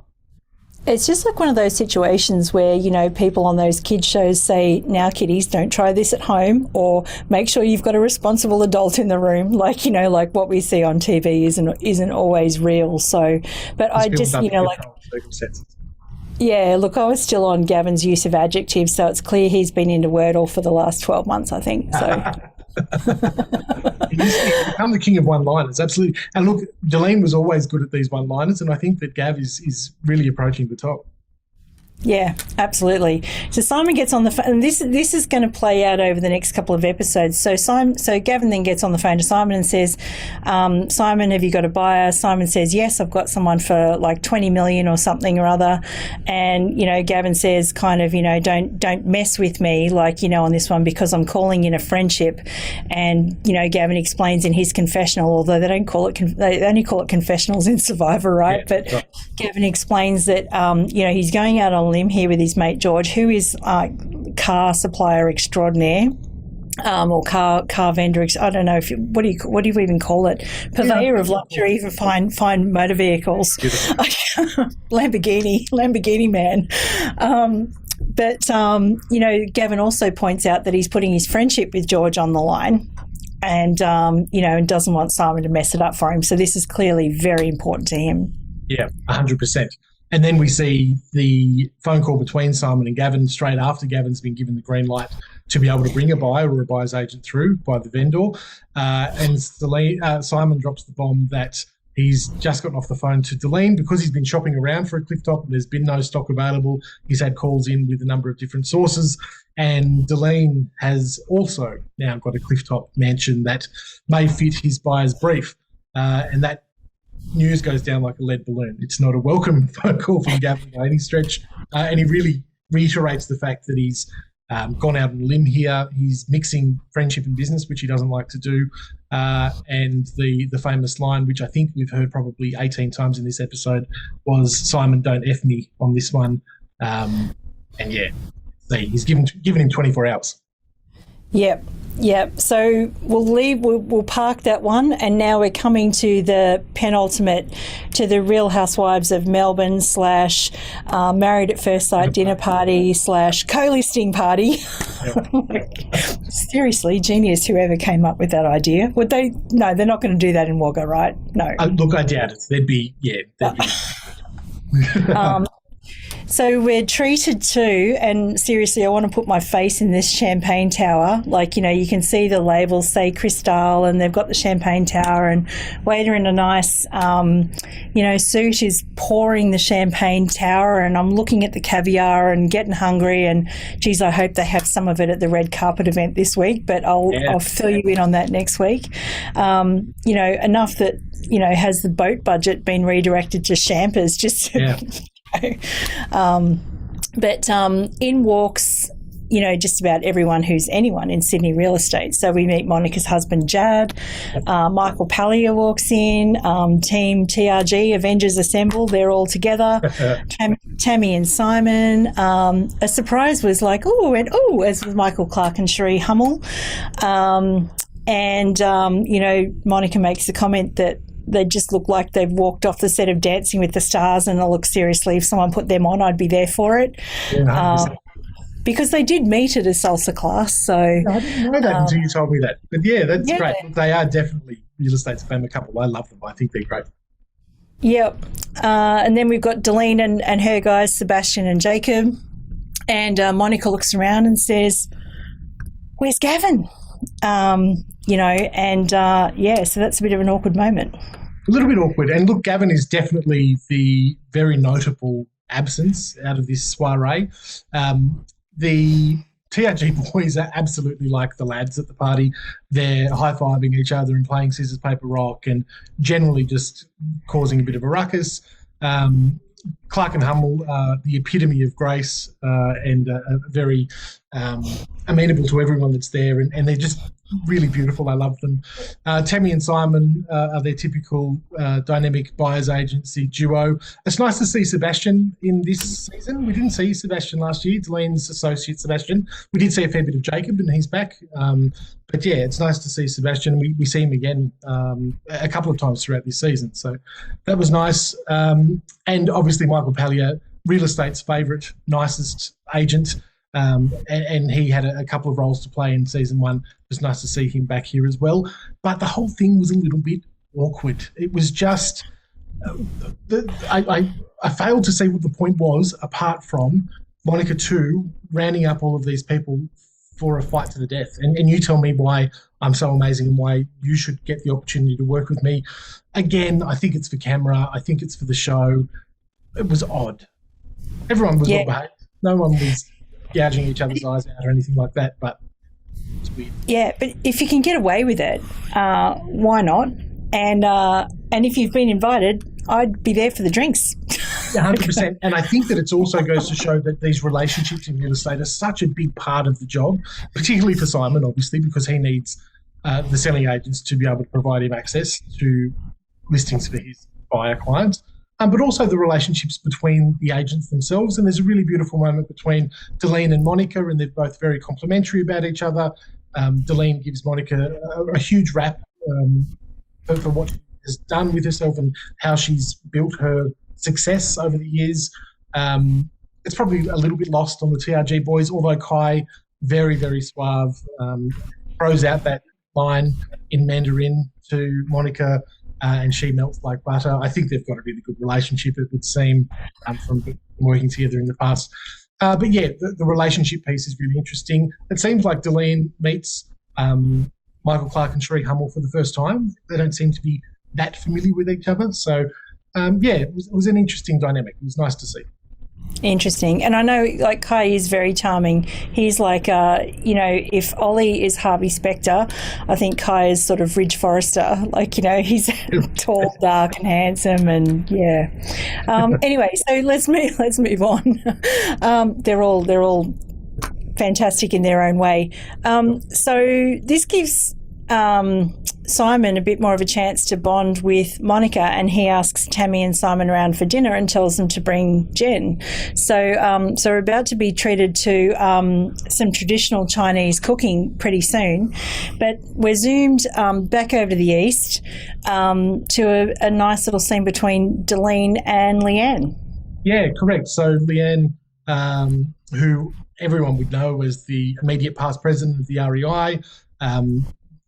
S1: It's just like one of those situations where, people on those kids shows say, now kiddies, don't try this at home, or make sure you've got a responsible adult in the room. Like, like what we see on TV isn't always real. So, but I just, yeah, look, I was still on Gavin's use of adjectives, so it's clear he's been into Wordle for the last 12 months, I think. So.
S2: He's become the king of one-liners, absolutely. And look, Delene was always good at these one-liners, and I think that Gav is really approaching the top.
S1: Yeah, absolutely. So Simon gets on the phone, and this is going to play out over the next couple of episodes. So Gavin then gets on the phone to Simon and says, Simon, have you got a buyer? Simon says, yes, I've got someone for like 20 million or something or other. And, Gavin says kind of, don't mess with me, like, on this one, because I'm calling in a friendship. And, Gavin explains in his confessional, although they only call it confessionals in Survivor, right?
S2: Yeah,
S1: but Gavin explains that, he's going out on limb here with his mate George, who is car supplier extraordinaire, or car vendor. I don't know what do you even call it? Purveyor of luxury for fine motor vehicles. Lamborghini man. But, Gavin also points out that he's putting his friendship with George on the line and, and doesn't want Simon to mess it up for him. So this is clearly very important to him.
S2: Yeah, 100%. And then we see the phone call between Simon and Gavin straight after Gavin's been given the green light to be able to bring a buyer or a buyer's agent through by the vendor. And Simon drops the bomb that he's just gotten off the phone to Deline because he's been shopping around for a clifftop and there's been no stock available. He's had calls in with a number of different sources. And Deline has also now got a clifftop mansion that may fit his buyer's brief. And that news goes down like a lead balloon. It's not a welcome phone call from Gavin by any stretch. And he really reiterates the fact that he's gone out on a limb here. He's mixing friendship and business, which he doesn't like to do. And the famous line, which I think we've heard probably 18 times in this episode, was "Simon, don't F me" on this one. And yeah, he's given him 24 hours.
S1: Yep. So we'll park that one, and now we're coming to the penultimate, to the Real Housewives of Melbourne / Married at First Sight dinner party / co-listing party. Yep. Seriously, genius, whoever came up with that idea. Would they? No, they're not going to do that in Wagga, right? No.
S2: Look, I doubt it. There'd be.
S1: So we're treated to, and seriously, I want to put my face in this champagne tower. Like, you can see the labels say Cristal, and they've got the champagne tower, and waiter in a nice, suit is pouring the champagne tower, and I'm looking at the caviar and getting hungry, and geez, I hope they have some of it at the red carpet event this week, but I'll fill you in on that next week. Enough that, has the boat budget been redirected to champers just to But in walks, just about everyone who's anyone in Sydney real estate. So we meet Monika's husband, Jad. Michael Pallier walks in. Team TRG, Avengers Assemble, they're all together. Tammy and Simon. A surprise was like, as with Michael Clark and Cherie Hummel. Monika makes the comment that they just look like they've walked off the set of Dancing with the Stars, and look, seriously, if someone put them on, I'd be there for it. Because they did meet at a salsa class. So
S2: I didn't know that until you told me that. But yeah, that's great. They are definitely real estate family couple. I love them. I think they're great.
S1: Yep. And then we've got Deline and her guys, Sebastian and Jacob. And Monika looks around and says, "Where's Gavin?" So that's a bit of an awkward moment.
S2: A little bit awkward. And look, Gavin is definitely the very notable absence out of this soiree. The TRG boys are absolutely like the lads at the party. They're high-fiving each other and playing scissors, paper, rock, and generally just causing a bit of a ruckus. Clark and Hummel are the epitome of grace and very amenable to everyone that's there, and they're just really beautiful. I love them. Tammy and Simon are their typical dynamic buyer's agency duo. It's nice to see Sebastian in this season. We didn't see Sebastian last year, Deline's associate Sebastian. We did see a fair bit of Jacob, and he's back. But yeah, it's nice to see Sebastian. We see him again a couple of times throughout this season. So that was nice. And obviously Michael Pallier, real estate's favourite, nicest agent. And he had a couple of roles to play in season one. It was nice to see him back here as well. But the whole thing was a little bit awkward. It was just I failed to see what the point was, apart from Monika Tu rounding up all of these people for a fight to the death. And you tell me why I'm so amazing and why you should get the opportunity to work with me. Again, I think it's for camera. I think it's for the show. It was odd. Everyone was well behaved. No one was gouging each other's eyes out or anything like that, but it's weird.
S1: Yeah, but if you can get away with it, why not? And if you've been invited, I'd be there for the drinks.
S2: 100%. And I think that it also goes to show that these relationships in real estate are such a big part of the job, particularly for Simon, obviously, because he needs the selling agents to be able to provide him access to listings for his buyer clients. But also the relationships between the agents themselves. And there's a really beautiful moment between Deline and Monika, and they're both very complimentary about each other. Deline gives Monika a huge rap for what she has done with herself and how she's built her success over the years. it's probably a little bit lost on the TRG boys, although Kai, very, very suave, throws out that line in Mandarin to Monika, and she melts like butter. I think they've got a really good relationship, it would seem, from working together in the past. But yeah, the relationship piece is really interesting. It seems like Deline meets Michael Clark and Sheree Hummel for the first time. They don't seem to be that familiar with each other. So, it was an interesting dynamic. It was nice to see.
S1: Interesting. And I know, like, Kai is very charming. He's like, if Ollie is Harvey Specter, I think Kai is sort of Ridge Forrester. Like, he's tall, dark, and handsome, and yeah. Anyway, so let's move on. They're all fantastic in their own way. So this gives Simon a bit more of a chance to bond with Monika, and he asks Tammy and Simon around for dinner and tells them to bring Jen. So we're about to be treated to some traditional Chinese cooking pretty soon, but we're zoomed back over to the east to a nice little scene between Deline and Leanne. Yeah,
S2: correct. So Leanne, who everyone would know as the immediate past president of the REI,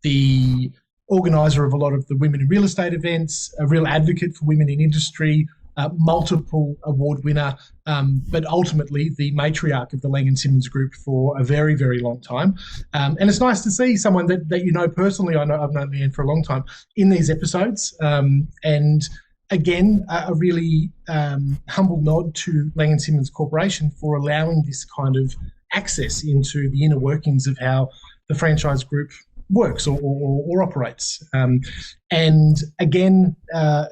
S2: the organiser of a lot of the women in real estate events, a real advocate for women in industry, multiple award winner, but ultimately the matriarch of the Lang & Simmons Group for a very, very long time. And it's nice to see someone that you know personally. I've known Leanne for a long time in these episodes. And again, a really humble nod to Lang & Simmons Corporation for allowing this kind of access into the inner workings of how the franchise group works or operates. And again,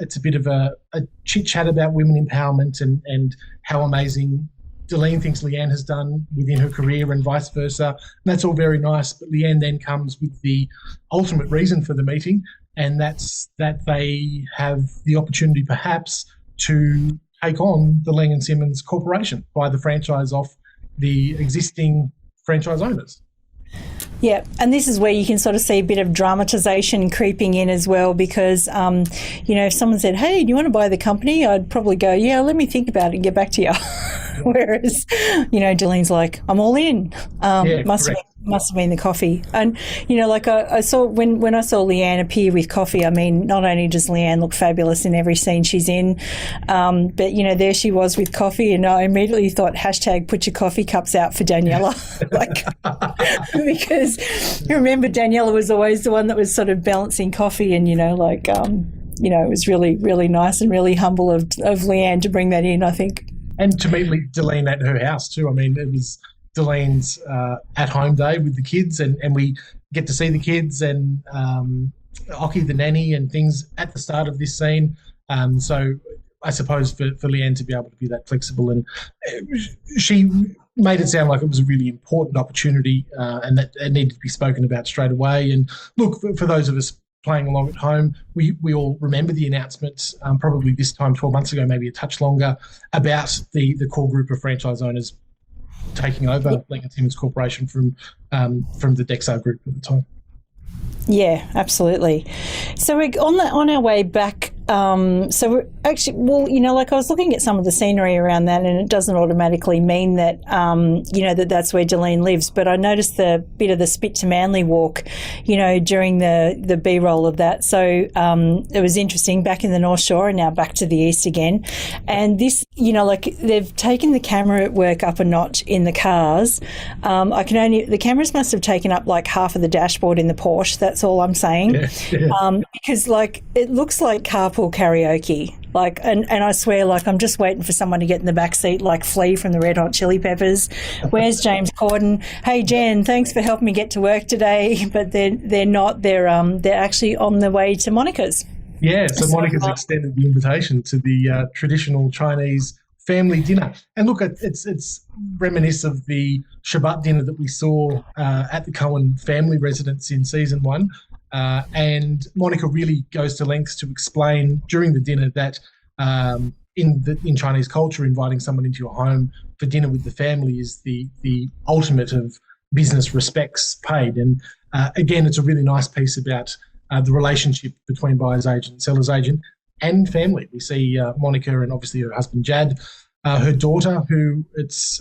S2: it's a bit of a chit-chat about women empowerment and how amazing Deline thinks Leanne has done within her career and vice versa. And that's all very nice, but Leanne then comes with the ultimate reason for the meeting, and that's that they have the opportunity perhaps to take on the Lang & Simmons Corporation, buy the franchise off the existing franchise owners.
S1: Yeah, and this is where you can sort of see a bit of dramatisation creeping in as well, because, if someone said, hey, do you want to buy the company? I'd probably go, yeah, let me think about it and get back to you. Whereas, Deline's like, I'm all in. Must have been the coffee. And, I saw when I saw Leanne appear with coffee, I mean, not only does Leanne look fabulous in every scene she's in, but, there she was with coffee, and I immediately thought, hashtag put your coffee cups out for Daniela. Because remember, Daniela was always the one that was sort of balancing coffee, and, it was really, really nice and really humble of Leanne to bring that in, I think.
S2: And to meet Deline at her house too. I mean, it was Deline's at-home day with the kids, and we get to see the kids and Oki, the nanny, and things at the start of this scene. So I suppose for Leanne to be able to be that flexible, and she made it sound like it was a really important opportunity and that it needed to be spoken about straight away. And look, for those of us playing along at home, we all remember the announcement probably this time 12 months ago, maybe a touch longer, about the core group of franchise owners taking over Lang & Simmons Corporation from the Dexar Group at the time.
S1: Yeah, absolutely. So we're on our way back. So we're actually, I was looking at some of the scenery around that, and it doesn't automatically mean that, that's where Deline lives. But I noticed the bit of the Spit to Manly walk, during the B-roll of that. So it was interesting, back in the North Shore and now back to the east again. And this, they've taken the camera work up a notch in the cars. The cameras must have taken up like half of the dashboard in the Porsche. That's all I'm saying. Yeah. Because it looks like carpool karaoke. And I swear, I'm just waiting for someone to get in the back seat, like Flea from the Red Hot Chili Peppers. Where's James Corden? Hey Jen, thanks for helping me get to work today. But they're not. They're actually on the way to Monika's.
S2: Yeah, so Monika's extended the invitation to the traditional Chinese family dinner. And look, it's reminiscent of the Shabbat dinner that we saw at the Cohen family residence in season 1. And Monika really goes to lengths to explain during the dinner that in Chinese culture, inviting someone into your home for dinner with the family is the ultimate of business respects paid. And again, it's a really nice piece about the relationship between buyer's agent, seller's agent, and family. We see Monika and obviously her husband Jad her daughter, who it's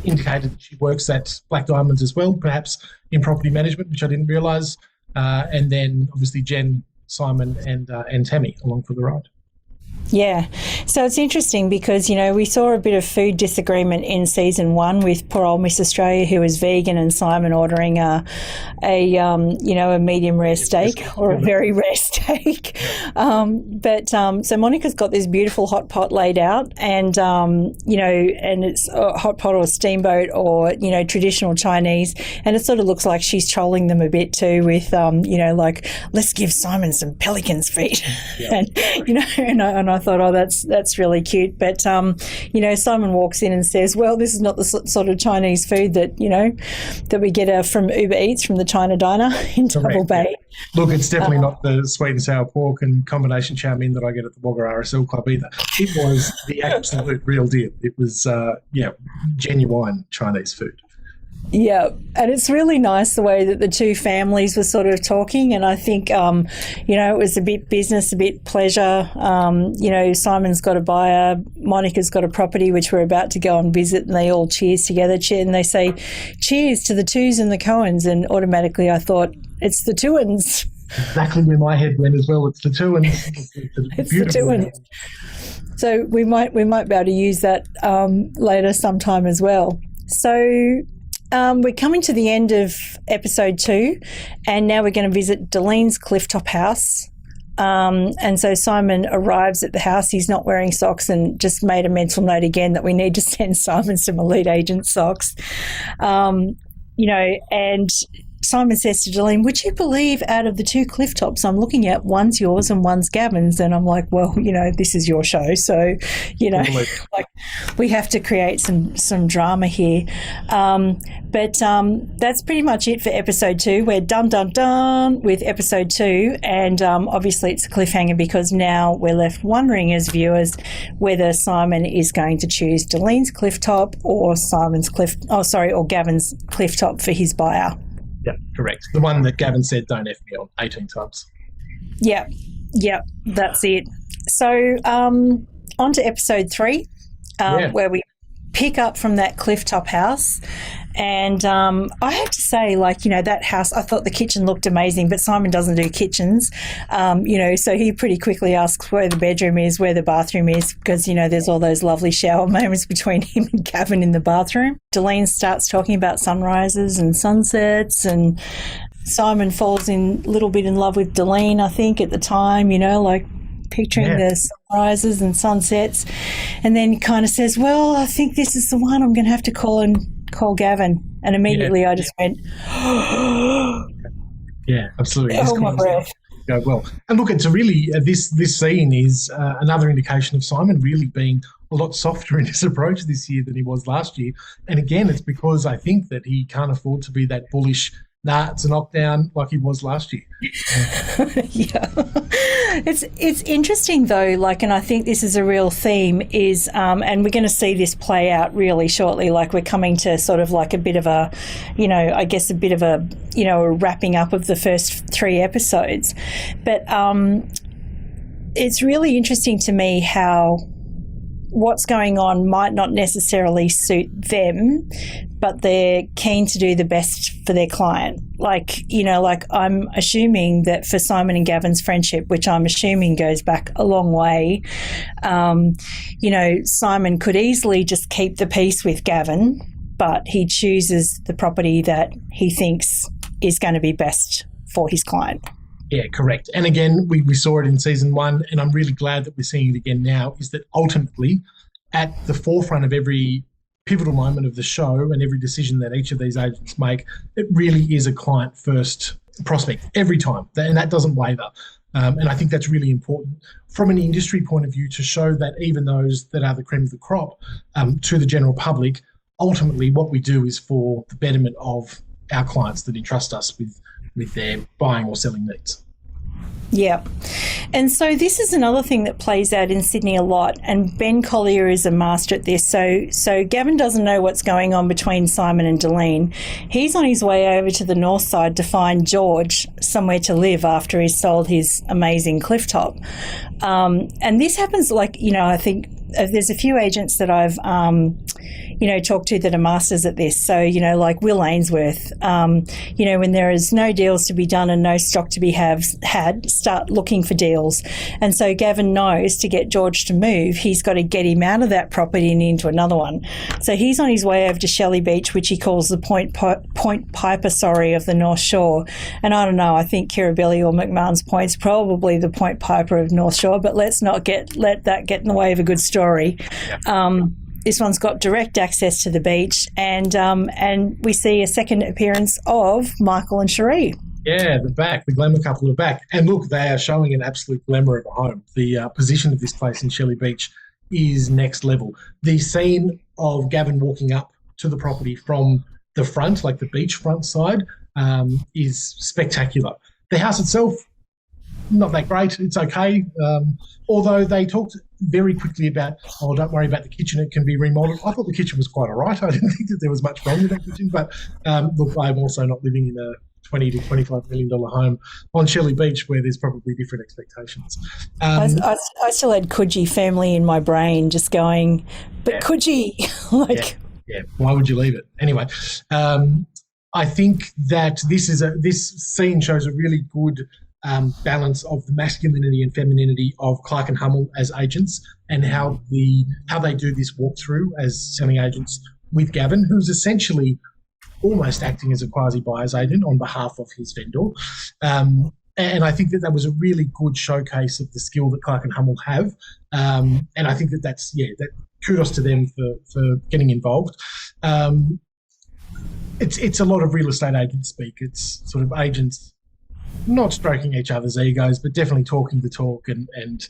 S2: indicated that she works at Black Diamonds as well, perhaps in property management, which I didn't realise, and then obviously Jen, Simon, and Tammy along for the ride.
S1: Yeah. So it's interesting because, we saw a bit of food disagreement in season 1 with poor old Miss Australia, who was vegan, and Simon ordering a medium rare steak or a very rare steak. So Monica's got this beautiful hot pot laid out, and, and it's a hot pot or steamboat or, traditional Chinese. And it sort of looks like she's trolling them a bit too with, let's give Simon some pelican's feet. Yeah. and I thought, oh, that's really cute. But, Simon walks in and says, well, this is not the sort of Chinese food that, that we get from Uber Eats from the China Diner in Double Bay.
S2: Yeah. Look, it's definitely not the sweet and sour pork and combination chow mein that I get at the Wagga RSL Club either. It was the absolute real deal. It was, genuine Chinese food.
S1: Yeah, and it's really nice the way that the two families were sort of talking, and I think, it was a bit business, a bit pleasure. Simon's got a buyer, Monica's got a property which we're about to go and visit, and they all cheers together, and they say, cheers to the Tus and the Cohens, and automatically I thought, it's the Tuans.
S2: Exactly where my head went as well. It's the Tuans.
S1: It's the Tuans. So we might be able to use that later sometime as well. So we're coming to the end of episode 2, and now we're going to visit Delene's clifftop house. And so Simon arrives at the house. He's not wearing socks, and just made a mental note again that we need to send Simon some Elite Agent socks. And Simon says to Delene, would you believe out of the 2 cliff tops I'm looking at, one's yours and one's Gavin's? And I'm like, well, this is your show. So, we have to create some drama here. But that's pretty much it for episode 2. We're done with episode 2. And obviously it's a cliffhanger because now we're left wondering as viewers whether Simon is going to choose Delene's cliff top or or Gavin's cliff top for his buyer.
S2: Yeah, correct. The one that Gavin said, don't F me on 18 times.
S1: Yeah, that's it. So on to episode 3, where we pick up from that clifftop house. And I have to say, that house, I thought the kitchen looked amazing, but Simon doesn't do kitchens, so he pretty quickly asks where the bedroom is, where the bathroom is, because, there's all those lovely shower moments between him and Gavin in the bathroom. Delene starts talking about sunrises and sunsets, and Simon falls a little bit in love with Delene, I think, at the time, picturing the sunrises and sunsets, and then kind of says, well, I think this is the one. I'm going to have to call Gavin. And immediately I just went,
S2: yeah, absolutely.
S1: Hold my breath.
S2: Go well. And look, it's a really, this scene is another indication of Simon really being a lot softer in his approach this year than he was last year. And again, it's because I think that he can't afford to be that bullish, it's a knockdown like he was last year.
S1: Yeah. It's interesting though, and I think this is a real theme is, and we're going to see this play out really shortly, we're coming to sort of a bit of a, a wrapping up of the first 3 episodes. But it's really interesting to me how what's going on might not necessarily suit them, but they're keen to do the best for their client. I'm assuming that for Simon and Gavin's friendship, which I'm assuming goes back a long way, Simon could easily just keep the peace with Gavin, but he chooses the property that he thinks is going to be best for his client.
S2: Yeah, correct. And again, we saw it in season 1, and I'm really glad that we're seeing it again now, is that ultimately at the forefront of every pivotal moment of the show and every decision that each of these agents make, it really is a client-first prospect every time, and that doesn't waver. And I think that's really important from an industry point of view to show that even those that are the cream of the crop to the general public, ultimately what we do is for the betterment of our clients that entrust us with their buying or selling needs.
S1: Yeah. And so this is another thing that plays out in Sydney a lot, and Ben Collier is a master at this. So Gavin doesn't know what's going on between Simon and Deline. He's on his way over to the north side to find George somewhere to live after he's sold his amazing cliff top. And this happens I think there's a few agents that I've talked to that are masters at this. So, like Will Ainsworth, when there is no deals to be done and no stock to be had, start looking for deals. And so Gavin knows to get George to move, he's got to get him out of that property and into another one. So he's on his way over to Shelley Beach, which he calls the Point Piper, of the North Shore. And I don't know, I think Kirribilli or McMahon's Point's probably the Point Piper of North Shore, but let's not let that get in the way of a good story. This one's got direct access to the beach, and we see a second appearance of Michael and Cherie.
S2: Yeah, the glamour couple are back. And look, they are showing an absolute glamour of a home. The position of this place in Shelley Beach is next level. The scene of Gavin walking up to the property from the front, like the beachfront side, is spectacular. The house itself, not that great. It's okay. Although they talked very quickly about, don't worry about the kitchen, it can be remodeled. I thought the kitchen was quite all right. I didn't think that there was much wrong with that kitchen. But look, I'm also not living in a $20 to $25 million home on Shelley Beach where there's probably different expectations.
S1: I still had Coogee family in my brain just going, but yeah. Coogee,
S2: Yeah, why would you leave it? Anyway, I think that this scene shows a really good balance of the masculinity and femininity of Clark and Hummel as agents, and how they do this walkthrough as selling agents with Gavin, who's essentially almost acting as a quasi-buyer's agent on behalf of his vendor. And I think that was a really good showcase of the skill that Clark and Hummel have. And I think that's kudos to them for getting involved. It's a lot of real estate agent speak. It's sort of agents not stroking each other's egos, but definitely talking the talk and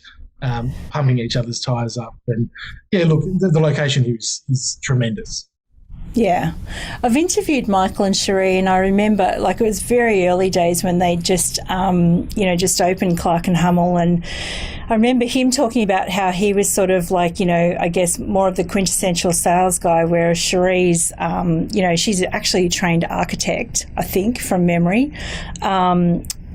S2: pumping each other's tyres up. And yeah, look, the location here is tremendous.
S1: Yeah. I've interviewed Michael and Cherie, and I remember, it was very early days when they just opened Clark and Hummel, and I remember him talking about how he was sort of I guess more of the quintessential sales guy, whereas Cherie's, she's actually a trained architect, I think, from memory.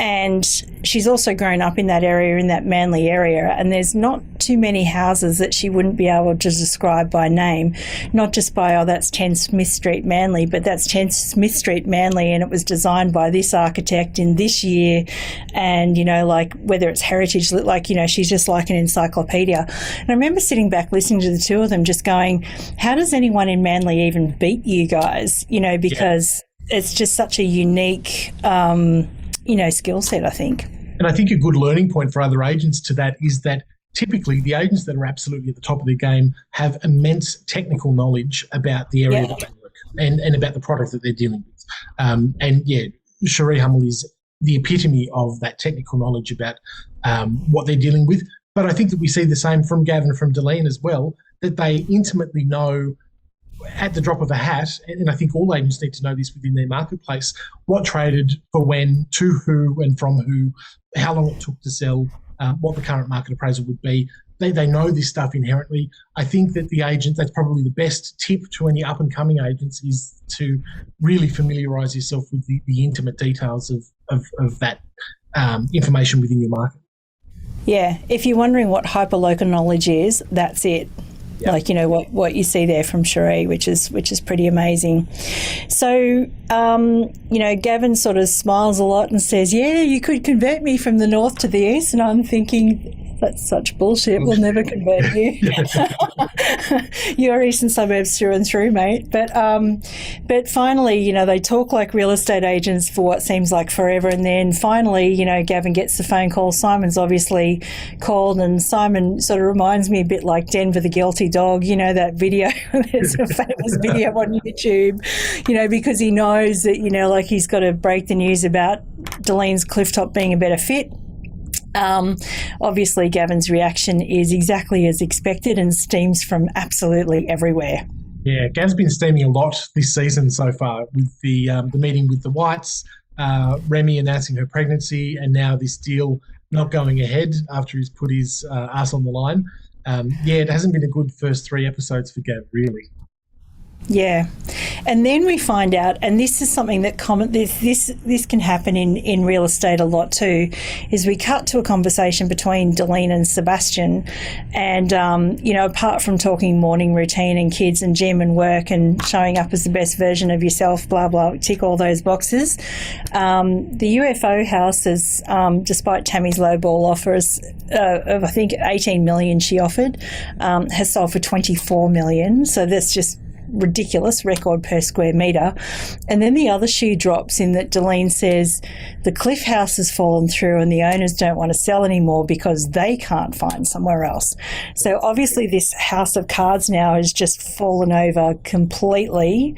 S1: And she's also grown up in that area, in that Manly area, and there's not too many houses that she wouldn't be able to describe by name, not just by, that's 10 Smith Street, Manly, but that's 10 Smith Street, Manly, and it was designed by this architect in this year, and, whether it's heritage, she's just like an encyclopedia. And I remember sitting back listening to the two of them just going, how does anyone in Manly even beat you guys? Because it's just such a unique skill set, I think.
S2: And I think a good learning point for other agents to that is that typically the agents that are absolutely at the top of their game have immense technical knowledge about the area that they work and about the product that they're dealing with. Cherie Hummel is the epitome of that technical knowledge about what they're dealing with. But I think that we see the same from Gavin, from Deline as well, that they intimately know at the drop of a hat, and I think all agents need to know this within their marketplace, what traded for when, to who and from who, how long it took to sell, what the current market appraisal would be. They know this stuff inherently. I think that the agent, that's probably the best tip to any up-and-coming agents, is to really familiarise yourself with the intimate details of that information within your market.
S1: Yeah, if you're wondering what hyperlocal knowledge is, that's it. Yep. What you see there from Cherie, which is pretty amazing. So, Gavin sort of smiles a lot and says, yeah, you could convert me from the north to the east. And I'm thinking, that's such bullshit. We'll never convert you. You're eastern suburbs through and through, mate. But finally, they talk like real estate agents for what seems like forever. And then finally, Gavin gets the phone call. Simon's obviously called, and Simon sort of reminds me a bit like Denver the Guilty Dog, that video. There's a famous video on YouTube, because he knows that, he's got to break the news about Deline's clifftop being a better fit. Obviously, Gavin's reaction is exactly as expected and steams from absolutely everywhere.
S2: Yeah, Gav's been steaming a lot this season so far with the meeting with the Whites, Remy announcing her pregnancy, and now this deal not going ahead after he's put his ass on the line. It hasn't been a good first 3 episodes for Gav, really.
S1: Yeah. And then we find out, and this is something that this can happen in real estate a lot too, is we cut to a conversation between Delene and Sebastian, and apart from talking morning routine and kids and gym and work and showing up as the best version of yourself, blah blah, tick all those boxes. The UFO house is, despite Tammy's lowball offers of I think 18 million she offered, has sold for 24 million. So that's just ridiculous, record per square metre. And then the other shoe drops in that Delene says the Cliff House has fallen through and the owners don't want to sell anymore because they can't find somewhere else. So obviously this house of cards now has just fallen over completely.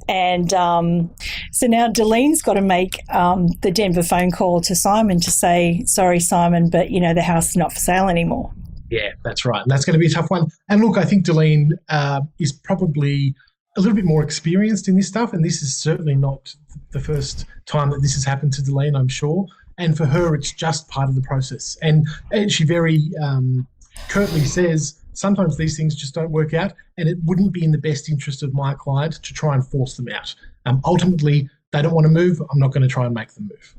S1: And so now Delene's got to make the Denver phone call to Simon to say, sorry, Simon, but, the house is not for sale anymore.
S2: Yeah, that's right. And that's going to be a tough one. And look, I think Delene is probably a little bit more experienced in this stuff, and this is certainly not the first time that this has happened to Delene, I'm sure. And for her, it's just part of the process. And she very curtly says, sometimes these things just don't work out, and it wouldn't be in the best interest of my client to try and force them out. Ultimately, they don't want to move. I'm not going to try and make them move.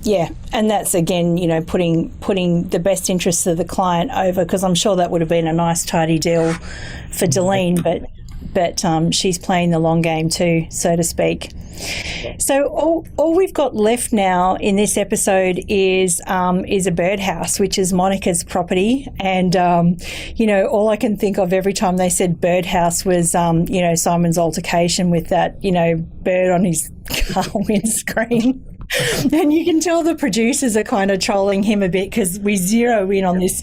S1: Yeah, and that's, again, putting the best interests of the client over, because I'm sure that would have been a nice, tidy deal for Delene, but she's playing the long game too, so to speak. So all we've got left now in this episode is a birdhouse, which is Monika's property. And, all I can think of every time they said birdhouse was, Simon's altercation with that, bird on his car windscreen. And you can tell the producers are kind of trolling him a bit, because we zero in on this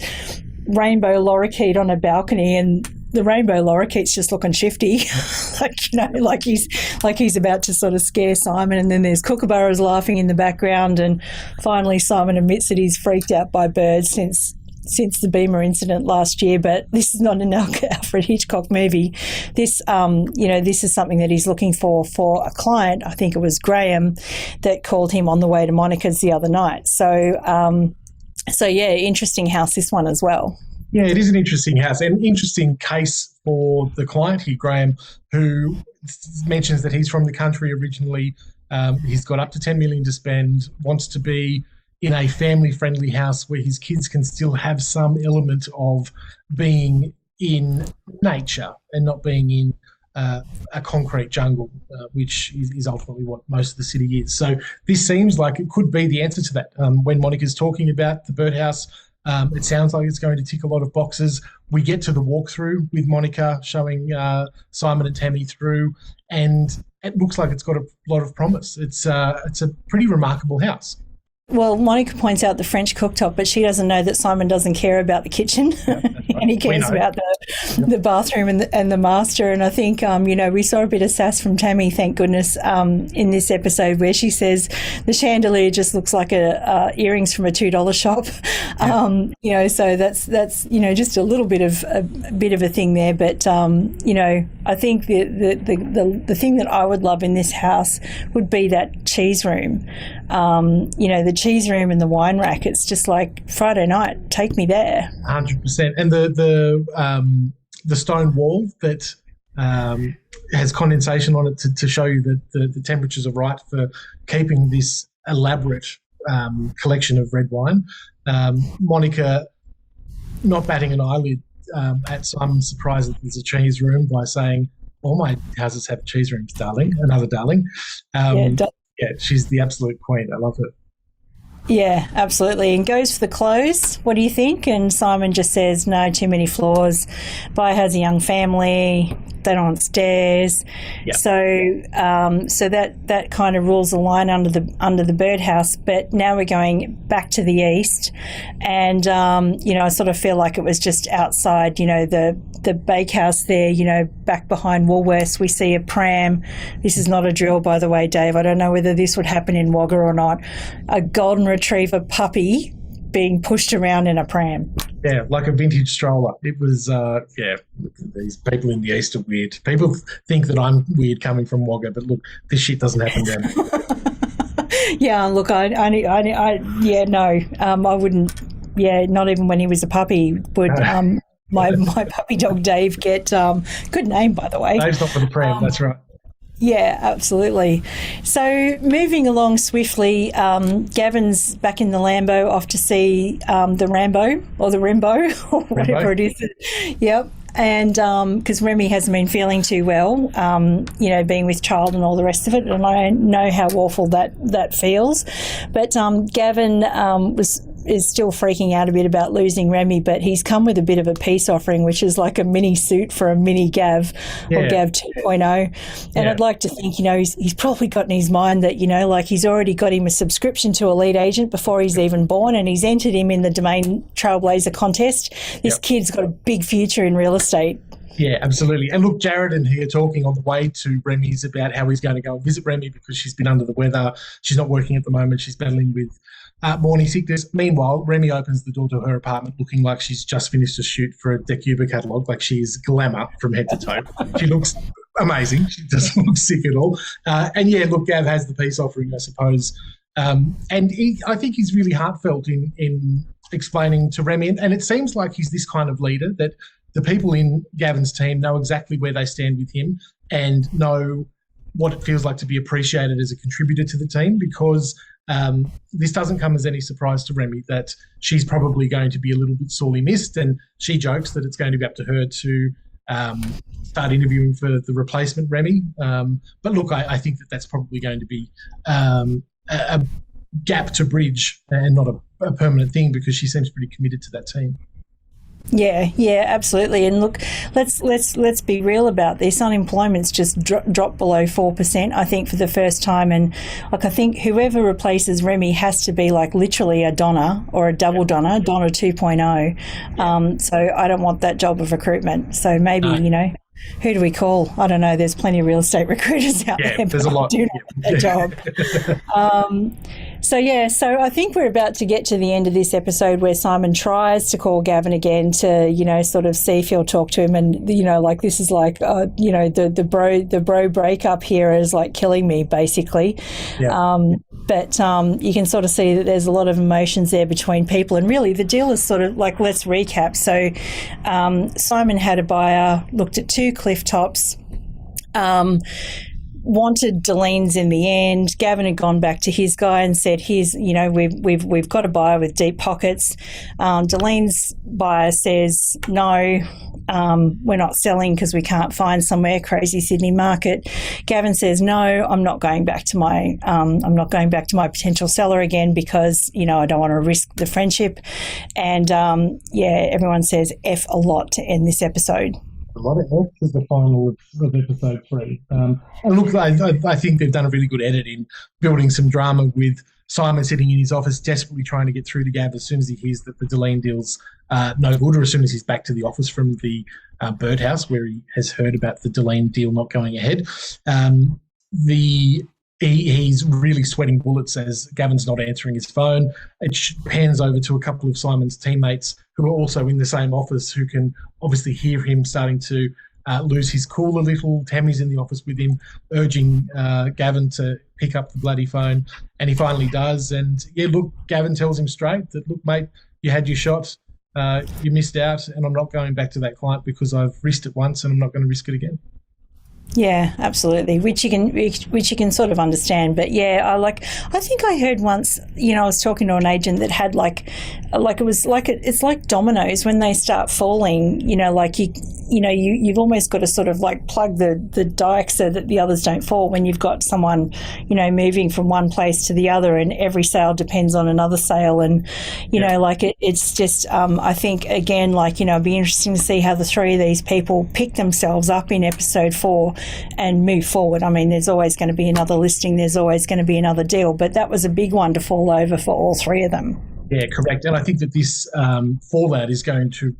S1: rainbow lorikeet on a balcony, and the rainbow lorikeet's just looking shifty, like he's about to sort of scare Simon. And then there's kookaburras laughing in the background, and finally Simon admits that he's freaked out by birds since the Beamer incident last year. But this is not an Alfred Hitchcock movie. This, this is something that he's looking for a client. I think it was Graham that called him on the way to Monika's the other night. So interesting house, this one as well.
S2: Yeah, it is an interesting house, and an interesting case for the client here, Graham, who mentions that he's from the country originally. He's got up to 10 million to spend, wants to be in a family-friendly house where his kids can still have some element of being in nature and not being in a concrete jungle, which is ultimately what most of the city is. So this seems like it could be the answer to that. When Monika's talking about the birdhouse, it sounds like it's going to tick a lot of boxes. We get to the walkthrough with Monika showing Simon and Tammy through, and it looks like it's got a lot of promise. It's a pretty remarkable house.
S1: Well, Monika points out the French cooktop, but she doesn't know that Simon doesn't care about the kitchen, and he cares about the bathroom and the master. And I think, we saw a bit of sass from Tammy, thank goodness, in this episode, where she says the chandelier just looks like earrings from a $2 shop. So that's just a little bit of a thing there. But I think the thing that I would love in this house would be that cheese room. The cheese room and the wine rack. It's just like Friday night. Take me there.
S2: 100%. And the stone wall that has condensation on it to show you that the temperatures are right for keeping this elaborate collection of red wine. Monika not batting an eyelid at Simon's surprise that there's a cheese room by saying, all my houses have cheese rooms, darling. Another darling. She's the absolute queen. I love her.
S1: Yeah, absolutely. And goes for the clothes. What do you think? And Simon just says, no, too many floors. Bi has a young family. They don't want stairs. Yep. So that kind of rules the line under the birdhouse. But now we're going back to the east, and I sort of feel like it was just outside. The bakehouse there. Back behind Woolworths, we see a pram. This is not a drill, by the way, Dave. I don't know whether this would happen in Wagga or not. A golden retriever puppy being pushed around in a pram.
S2: Yeah, like a vintage stroller. It was, these people in the East are weird. People think that I'm weird coming from Wagga, but look, this shit doesn't happen down there.
S1: Yeah, look, yeah, no, I wouldn't. Yeah, not even when he was a puppy would my puppy dog Dave get. Good name, by the way.
S2: Dave's not for the pram, that's right.
S1: Yeah, absolutely. So moving along swiftly, Gavin's back in the Lambo off to see the Rambo or the Rimbo or whatever it is. Yep. And because Remy hasn't been feeling too well, being with child and all the rest of it, and I know how awful that feels. But Gavin is still freaking out a bit about losing Remy, but he's come with a bit of a peace offering, which is like a mini suit for a mini Gav or Gav 2.0. And I'd like to think, he's probably got in his mind that, like he's already got him a subscription to Elite Agent before he's even born, and he's entered him in the Domain Trailblazer contest. This kid's got a big future in real estate.
S2: Yeah, absolutely. And look, Jared and he are talking on the way to Remy's about how he's going to go and visit Remy because she's been under the weather. She's not working at the moment. She's battling with morning sickness. Meanwhile, Remy opens the door to her apartment looking like she's just finished a shoot for a Decuba catalogue, like she's glamour from head to toe. She looks amazing. She doesn't look sick at all. Look, Gav has the peace offering, I suppose. I think he's really heartfelt in explaining to Remy, and it seems like he's this kind of leader that the people in Gavin's team know exactly where they stand with him and know what it feels like to be appreciated as a contributor to the team, because this doesn't come as any surprise to Remy that she's probably going to be a little bit sorely missed, and she jokes that it's going to be up to her to start interviewing for the replacement Remy. But look, I think that's probably going to be a gap to bridge and not a permanent thing, because she seems pretty committed to that team.
S1: Yeah, absolutely. And look, let's be real about this. Unemployment's just dropped below 4%, I think, for the first time. And like, I think whoever replaces Remy has to be like literally a Donna or a double Donna 2.0. So I don't want that job of recruitment. So maybe, who do we call? I don't know. There's plenty of real estate recruiters out there.
S2: There's a lot.
S1: Do not want that job. So I think we're about to get to the end of this episode where Simon tries to call Gavin again to, sort of see if he'll talk to him. And, like this is like, the bro breakup here is like killing me, basically. Yeah. But you can sort of see that there's a lot of emotions there between people. And really the deal is sort of like, let's recap. So Simon had a buyer, looked at 2 cliff tops, wanted Delene's in the end. Gavin had gone back to his guy and said, "Here's, we've got a buyer with deep pockets." Delene's buyer says, "No, we're not selling because we can't find somewhere. Crazy Sydney market." Gavin says, "No, I'm not going back to my potential seller again because I don't want to risk the friendship." And everyone says F a lot to end this episode.
S2: A lot of F is the final of episode 3. And look, I think they've done a really good edit in building some drama with Simon sitting in his office desperately trying to get through to Gav as soon as he hears that the Delene deal's no good, or as soon as he's back to the office from the birdhouse where he has heard about the Delene deal not going ahead. He's really sweating bullets as Gavin's not answering his phone. It pans over to a couple of Simon's teammates who are also in the same office, who can obviously hear him starting to lose his cool a little. Tammy's in the office with him, urging Gavin to pick up the bloody phone, and he finally does. And Gavin tells him straight that, "Look, mate, you had your shot, you missed out, and I'm not going back to that client because I've risked it once and I'm not going to risk it again."
S1: Yeah, absolutely. Which you can sort of understand. But yeah, I think I heard once, I was talking to an agent that had it's like dominoes when they start falling, you've almost got to sort of like plug the dike so that the others don't fall when you've got someone, moving from one place to the other, and every sale depends on another sale. And, it's just, I think, again, it'd be interesting to see how the 3 of these people pick themselves up in episode 4 and move forward. I mean, there's always going to be another listing, there's always going to be another deal, but that was a big one to fall over for all 3 of them.
S2: Yeah, correct. And I think that this fallout is going to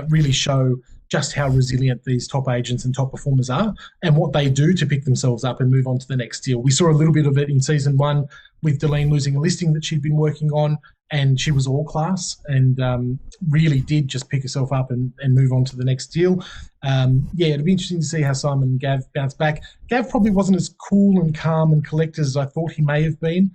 S2: really show just how resilient these top agents and top performers are and what they do to pick themselves up and move on to the next deal. We saw a little bit of it in season 1 with Delene losing a listing that she'd been working on, and she was all class and really did just pick herself up and move on to the next deal. It'll be interesting to see how Simon and Gav bounce back. Gav probably wasn't as cool and calm and collected as I thought he may have been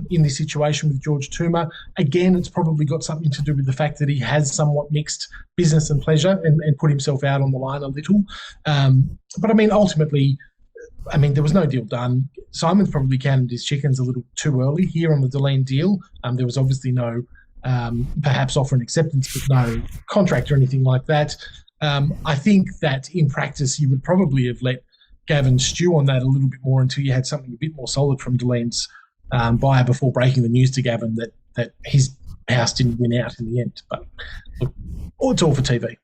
S2: in this situation with George Toomer. Again, it's probably got something to do with the fact that he has somewhat mixed business and pleasure and put himself out on the line a little. But I mean, ultimately, there was no deal done. Simon's probably counted his chickens a little too early here on the Delaney deal. There was obviously no perhaps offer and acceptance, but no contract or anything like that. I think that in practice you would probably have let Gavin stew on that a little bit more until you had something a bit more solid from Delaney's buyer before breaking the news to Gavin that his house didn't win out in the end. But look, it's all for TV.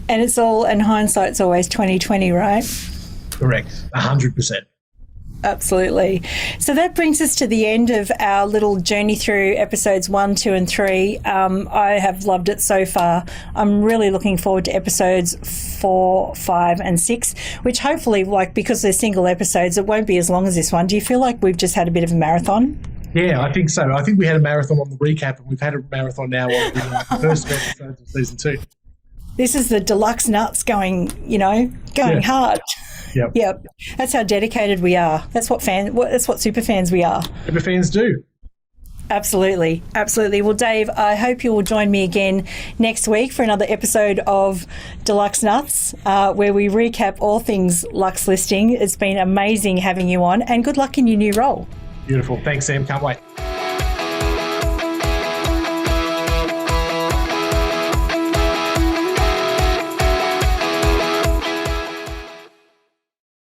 S1: And hindsight's always 20/20, right?
S2: Correct, 100%.
S1: Absolutely. So that brings us to the end of our little journey through episodes 1, 2 and 3. I have loved it so far. I'm really looking forward to episodes 4, 5 and 6, which hopefully, because they're single episodes, it won't be as long as this one. Do you feel like we've just had a bit of a marathon?
S2: Yeah, I think so. I think we had a marathon on the recap and we've had a marathon now on the first episodes of season 2.
S1: This is the deluxe nuts going hard. Yep. That's how dedicated we are. That's what super fans we are.
S2: Super fans do.
S1: Absolutely. Well, Dave, I hope you will join me again next week for another episode of Deluxe Nuts, where we recap all things Luxe Listing. It's been amazing having you on, and good luck in your new role.
S2: Beautiful. Thanks, Sam. Can't wait.